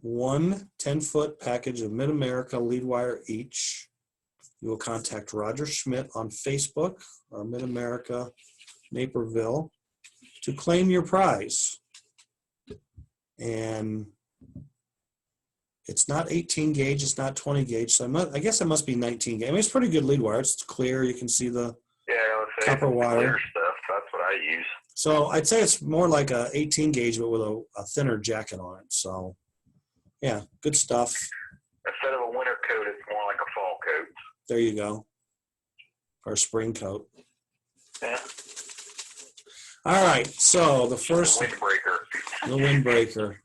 1 10-foot package of Mid-America lead wire each. You will contact Roger Schmidt on Facebook or Mid-America Naperville to claim your prize. And it's not 18 gauge, it's not 20 gauge, so I guess it must be 19 gauge. I mean, it's pretty good lead wire. It's clear. You can see the Yeah, let's say copper wire. clear stuff. That's what I use. So I'd say it's more like a 18 gauge, but with a thinner jacket on it. So, yeah, good stuff. Instead of a winter coat, it's more like a fall coat. There you go. Or a spring coat. Yeah. All right, so the first, Windbreaker. the windbreaker.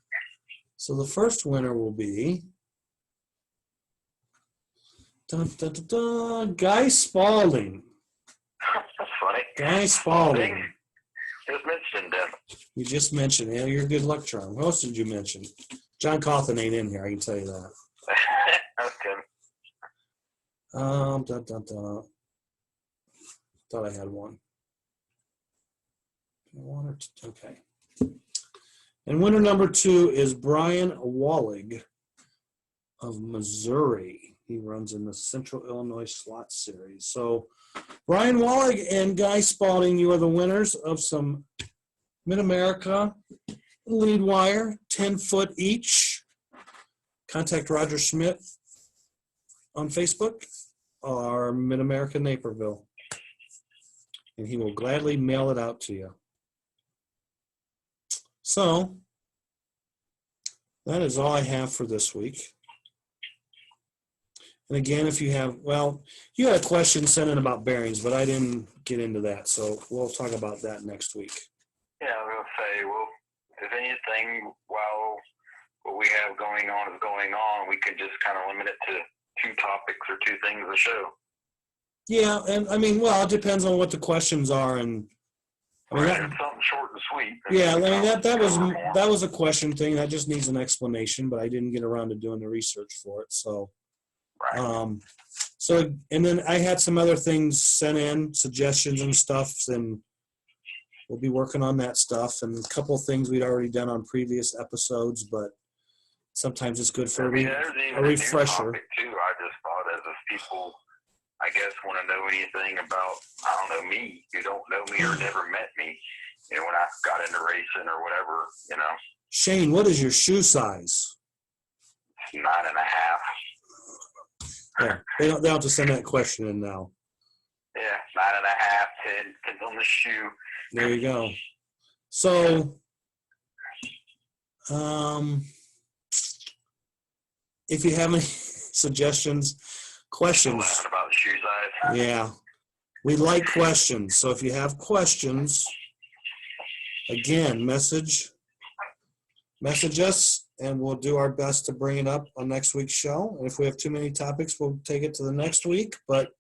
So the first winner will be Guy Spalding. That's funny. Guy Spalding. Just mentioned him. You just mentioned him. You're a good luck charm. Who else did you mention? John Cawthon ain't in here, I can tell you that. Okay. Thought I had one. One or two. Okay. And winner number 2 is Brian Wallig. of Missouri. He runs in the Central Illinois Slot Series. So, Brian Wallig and Guy Spalding, you are the winners of some Mid-America lead wire, 10 foot each. Contact Roger Schmidt on Facebook or Mid-America Naperville, and he will gladly mail it out to you. So, that is all I have for this week. And again, if you have, well, you had a question sent in about bearings, but I didn't get into that, so we'll talk about that next week. Yeah, I was going to say, well, if anything, while what we have going on is going on, we could just kind of limit it to 2 topics or 2 things a show. Yeah, and I mean, well, it depends on what the questions are, and I mean, Right, it's something short and sweet. yeah, I mean that was a question thing that just needs an explanation, but I didn't get around to doing the research for it. So, Right. So and then I had some other things sent in, suggestions and stuff, and we'll be working on that stuff and a couple of things we'd already done on previous episodes, but sometimes it's good for a refresher. Too. I just thought as if people, I guess, want to know anything about, I don't know, me, who don't know me or never met me, you know, when I got into racing or whatever, you know. Shane, what is your shoe size? 9.5. Yeah, they don't have to send that question in now. Yeah, 9.5, 10, depends on the shoe. There you go. So, if you have any suggestions, questions. Laughing about the shoe size. Yeah, we like questions. So if you have questions, again, message us, and we'll do our best to bring it up on next week's show. And if we have too many topics, we'll take it to the next week. But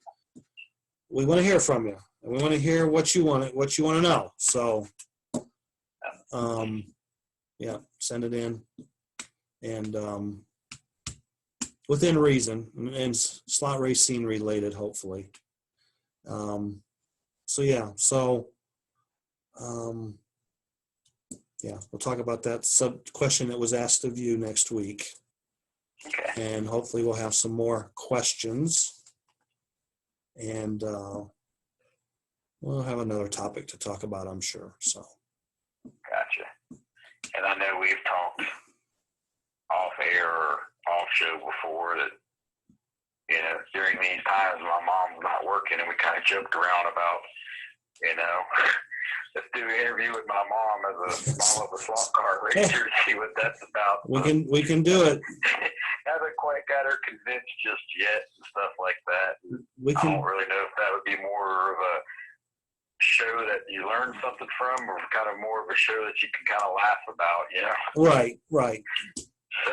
we want to hear from you, and we want to hear what you want to know. So, yeah, send it in, and within reason, and slot racing related, hopefully. Yeah, we'll talk about that question that was asked of you next week. Okay. And hopefully we'll have some more questions. And we'll have another topic to talk about, I'm sure. So. Gotcha. And I know we've talked off air or off show before that, you know, during these times my mom's not working, and we kind of joked around about, you know, let's do an interview with my mom as a mom of a slot car racer to see what that's about. We can do it. Haven't quite got her convinced just yet and stuff like that. I don't really know if that would be more of a show that you learn something from, or kind of more of a show that you can kind of laugh about, you know? Right. So,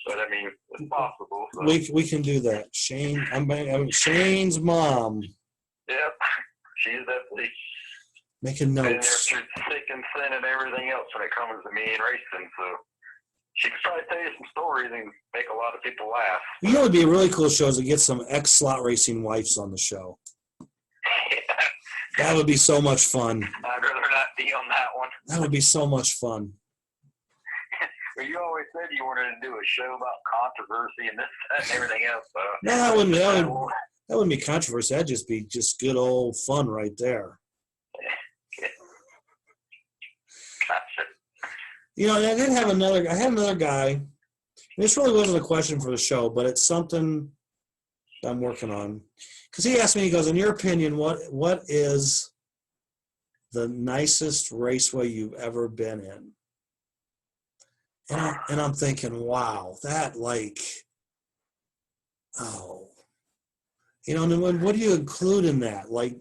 but I mean, it's possible. So. We can do that. Shane, I'm Shane's mom. Yep, she's definitely making notes. Been there through thick and thin and everything else when it comes to me and racing. So she can probably tell you some stories and make a lot of people laugh. You know, it'd be a really cool show to get some ex-slot racing wives on the show. Yeah. That would be so much fun. I'd rather not be on that one. That would be so much fun. Well, you always said you wanted to do a show about controversy and this, that, and everything else. So. No, that wouldn't be controversy. That'd just be just good old fun right there. Gotcha. You know, I had another guy. This really wasn't a question for the show, but it's something I'm working on. Because he asked me, he goes, in your opinion, what is the nicest raceway you've ever been in? And I'm thinking, wow, that you know, and then what do you include in that? Like,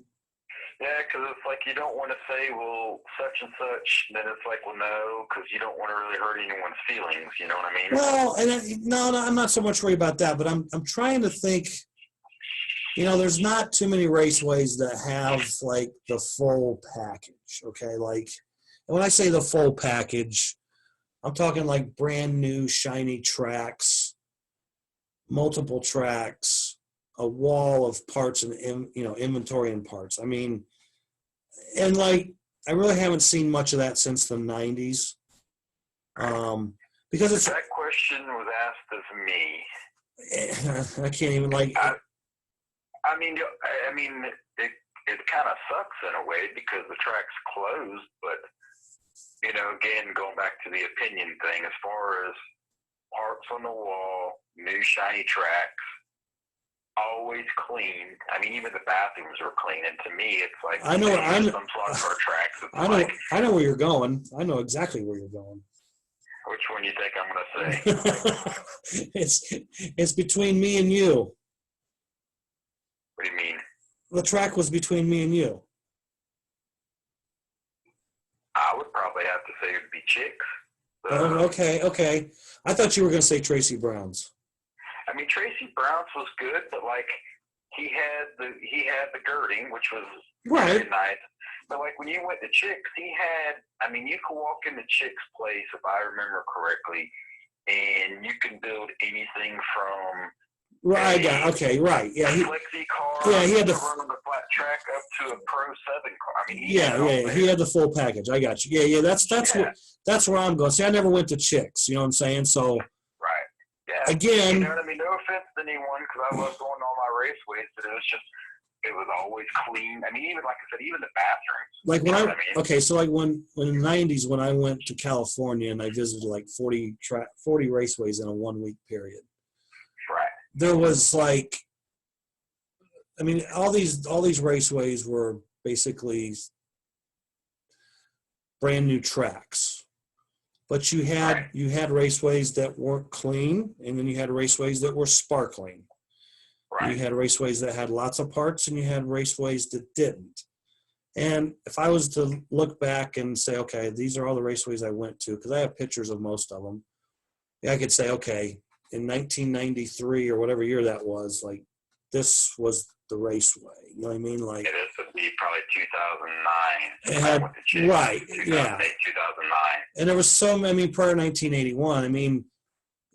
yeah, because it's like you don't want to say, well, such and such. Then it's like, well, no, because you don't want to really hurt anyone's feelings. You know what I mean? Well, and no, I'm not so much worried about that, but I'm trying to think. You know, there's not too many raceways that have like the full package. Okay, like, and when I say the full package, I'm talking like brand new shiny tracks, multiple tracks, a wall of parts and inventory and parts. I mean, and like I really haven't seen much of that since the 90s. Because it's that question was asked of me. I can't even like. I mean, it kind of sucks in a way because the track's closed, but again, going back to the opinion thing, as far as parts on the wall, new shiny tracks, always clean. I mean, even the bathrooms are clean, and to me, it's like I know. some slots for tracks. I know where you're going. I know exactly where you're going. Which one you think I'm going to say? It's between me and you. What do you mean? The track was between me and you. I would probably have to say it would be Chicks. Okay. I thought you were going to say Tracy Brown's. I mean, Tracy Brown's was good, but like he had the girding, which was right. very nice. But like when you went to Chicks, he had. I mean, you could walk into Chicks' place if I remember correctly, and you can build anything from. Right. Okay. Right. Yeah. Flexi car. Yeah. He had the run the flat track up to a Pro 7 car. I mean, he had the full package. I got you. Yeah. That's where I'm going. See, I never went to Chicks. You know what I'm saying? So. Right. Yeah. Again. You know what I mean? No offense to anyone, because I love going on my raceways, but it was always clean. I mean, even like I said, even the bathrooms. Like when so like when in the 90s when I went to California and I visited like 40 raceways in a 1 week period. Right. There was like, I mean, all these raceways were basically brand new tracks, but you had raceways that weren't clean, and then you had raceways that were sparkling. Right. You had raceways that had lots of parts, and you had raceways that didn't. And if I was to look back and say, okay, these are all the raceways I went to, because I have pictures of most of them, I could say, okay, in 1993 or whatever year that was, like, this was the raceway. You know what I mean? Like, this would be probably 2009. It had, right, 2008, yeah. 2009. And there was prior to 1981, I mean,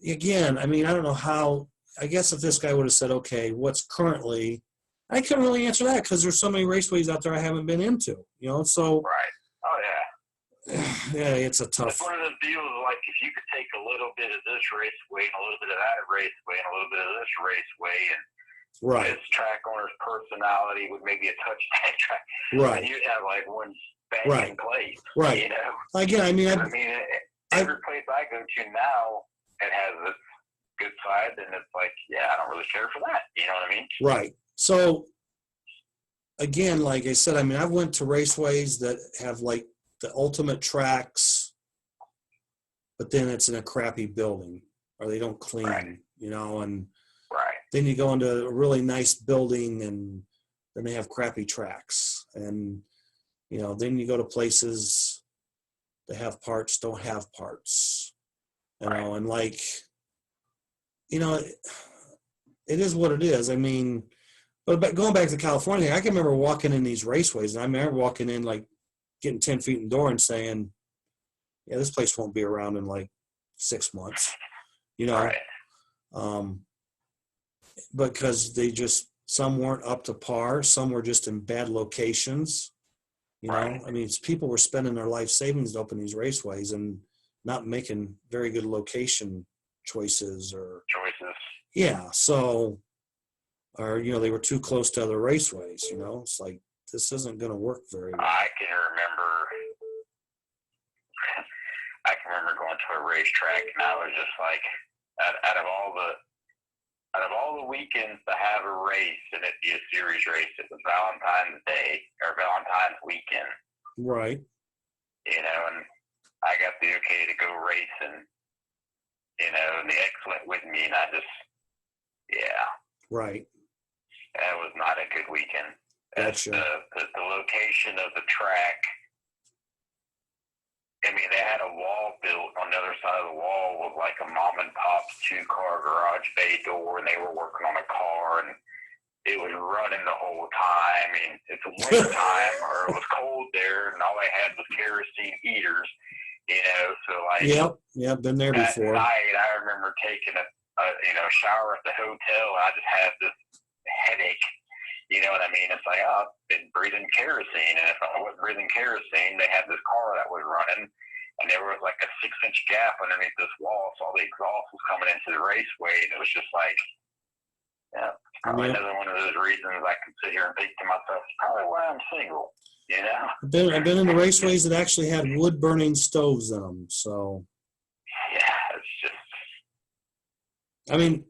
again, I mean, I don't know how, I guess if this guy would have said, okay, what's currently, I couldn't really answer that because there's so many raceways out there I haven't been into, so. Right. Oh, yeah. Yeah, it's a tough. It's one of those deals like if you could take a little bit of this raceway and a little bit of that raceway and a little bit of this raceway and this track owner's personality would maybe a touch that track. Right. And you'd have like one banging place. Right. Again, I mean, every place I go to now, it has its good side, and it's like, yeah, I don't really care for that. You know what I mean? Right. So, again, like I said, I mean, I've went to raceways that have like the ultimate tracks, but then it's in a crappy building or they don't clean, and then you go into a really nice building and then they have crappy tracks. And, then you go to places that have parts, don't have parts, and like, it is what it is. I mean, but going back to California, I can remember walking in these raceways and I remember walking in like, getting 10 feet in the door and saying, yeah, this place won't be around in like 6 months, Right. Because some weren't up to par. Some were just in bad locations, Right. I mean, people were spending their life savings to open these raceways and not making very good location choices. Yeah. So, or, they were too close to other raceways, it's like, this isn't going to work very well. I can remember going to a racetrack, and I was just like, out of all the weekends to have a race, and it'd be a series race, it was Valentine's Day or Valentine's weekend. Right. And I got the okay to go racing, and the ex went with me, and I just, yeah. Right. That was not a good weekend. Gotcha. The location of the track, I mean, they had a wall built on the other side of the wall with like a mom and pop's 2-car garage bay door, and they were working on a car, and it was running the whole time. I mean, it's a winter time, or it was cold there, and all they had was kerosene heaters, so like. Yep, been there before. That night, I remember taking a shower at the hotel, and I just had this headache. You know what I mean? It's like, I've been breathing kerosene, and if I wasn't breathing kerosene, they had this car that was running, and there was like a 6-inch gap underneath this wall, so all the exhaust was coming into the raceway, and it was just like, yeah, probably another one of those reasons I can sit here and think to myself, it's probably why I'm single, you know? I've been in the raceways that actually had wood burning stoves in them. So yeah, it's just. I mean,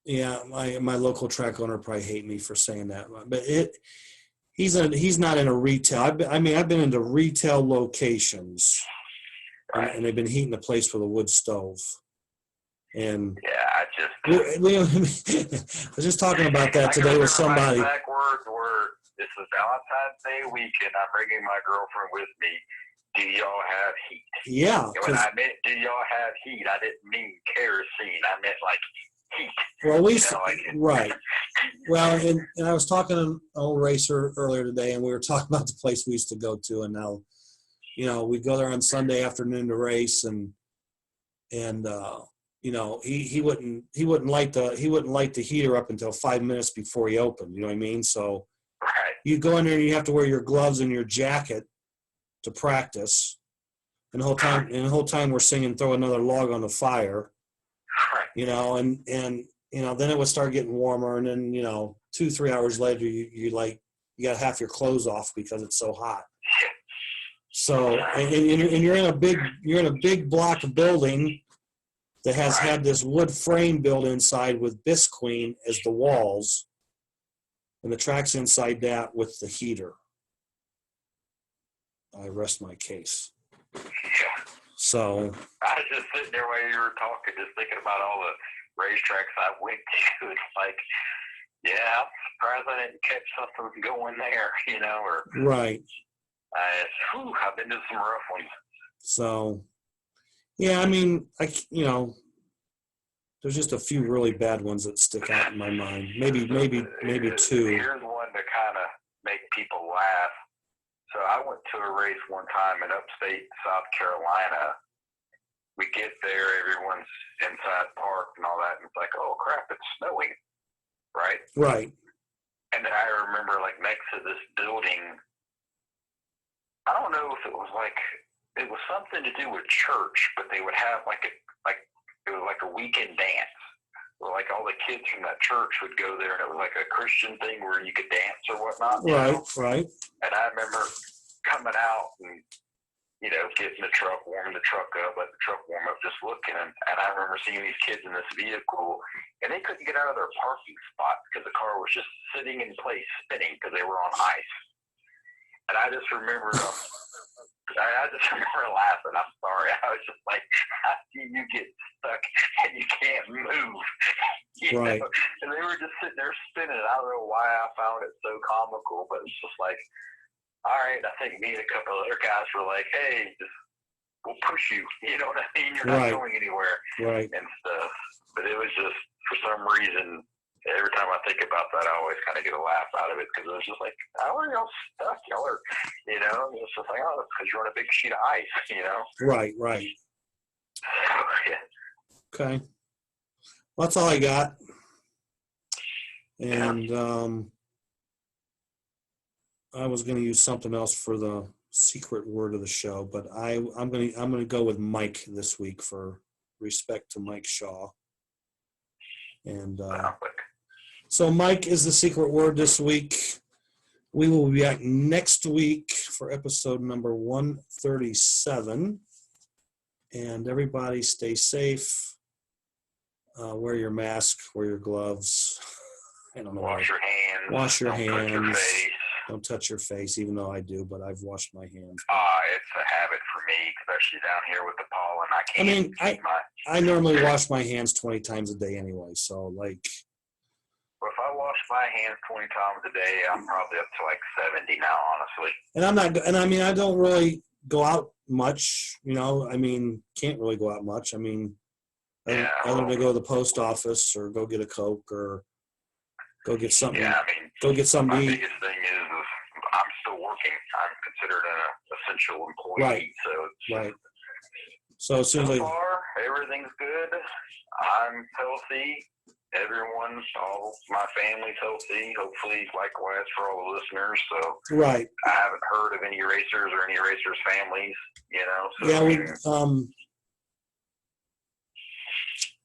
yeah, my local track owner probably hate me for saying that, but he's not in a retail. I've been into retail locations, Right. and they've been heating the place with a wood stove. And yeah, I was just talking about that today with somebody. My exact words were, "This is Valentine's Day weekend. I'm bringing my girlfriend with me. Do y'all have heat?" Yeah. And when I meant, "Do y'all have heat?" I didn't mean kerosene. I meant like heat. Well, Right. Well, and I was talking to an old racer earlier today, and we were talking about the place we used to go to, and now, we'd go there on Sunday afternoon to race, and he wouldn't light the heater up until 5 minutes before he opened. You know what I mean? So Right. you go in there and you have to wear your gloves and your jacket to practice, and the whole time we're singing "Throw Another Log on the Fire." Right. And then it would start getting warmer, and then 2-3 hours later you got half your clothes off because it's so hot. So and you're in a big block of building that has had this wood frame built inside with Bisqueen as the walls, and the track's inside that with the heater. I rest my case. Yeah. So I was just sitting there while you were talking, just thinking about all the racetracks I went to. It's like, yeah, I'm surprised I didn't catch something going there, or right. I've been to some rough ones. So, yeah, I mean, there's just a few really bad ones that stick out in my mind. Maybe two. Here's one to kind of make people laugh. So I went to a race one time in upstate South Carolina. We get there, everyone's inside parked and all that, and it's like, oh crap, it's snowing, right? Right. And then I remember, like, next to this building, I don't know if it was something to do with church, but they would have it was like a weekend dance. Where, like, all the kids from that church would go there, and it was like a Christian thing where you could dance or whatnot. Right. And I remember coming out and, getting the truck, warming the truck up, let the truck warm up, just looking. And I remember seeing these kids in this vehicle, and they couldn't get out of their parking spot because the car was just sitting in place, spinning because they were on ice. And I just remember laughing. I'm sorry. I was just like, how do you get stuck and you can't move? Right. And they were just sitting there spinning. I don't know why I found it so comical, but it's just like, all right, I think me and a couple other guys were like, hey, we'll push you. You know what I mean? You're not going anywhere. Right. And stuff. But it was just, for some reason, every time I think about that, I always kind of get a laugh out of it because it was just like, how are y'all stuck? Y'all are, it's just like, oh, it's because you're on a big sheet of ice, Right. So, yeah. Okay. Well, that's all I got. And I was going to use something else for the secret word of the show, but I'm going to go with Mike this week for respect to Mike Shaw. And so Mike is the secret word this week. We will be back next week for episode number 137. And everybody stay safe. Wear your mask, wear your gloves. I don't know. Wash your hands. Wash your hands. Touch your face. Don't touch your face, even though I do, but I've washed my hands. It's a habit for me, especially down here with the pollen. I normally wash my hands 20 times a day anyway, so like. Well, if I wash my hands 20 times a day, I'm probably up to like 70 now, honestly. I don't really go out much, can't really go out much. Other than to go to the post office or go get a Coke or go get something. Yeah, go get something to eat. My biggest thing is I'm still working. I'm considered an essential employee. Right. So as soon as far, everything's good. I'm healthy. All my family's healthy. Hopefully, likewise for all the listeners. So right. I haven't heard of any racers or any racers' families, you know. So,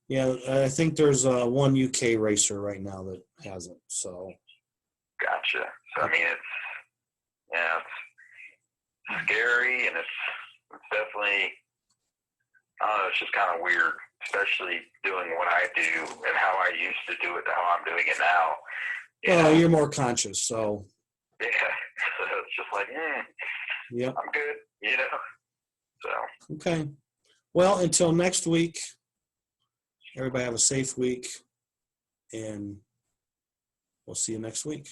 Yeah, yeah, I think there's one UK racer right now that has it. So. Gotcha. So I mean, it's scary, and it's definitely, I don't know, it's just kind of weird, especially doing what I do and how I used to do it to how I'm doing it now. Well, you're more conscious, so. Yeah, so it's just like, Yep. I'm good, you know. So. Okay. Well, until next week, everybody have a safe week, and we'll see you next week.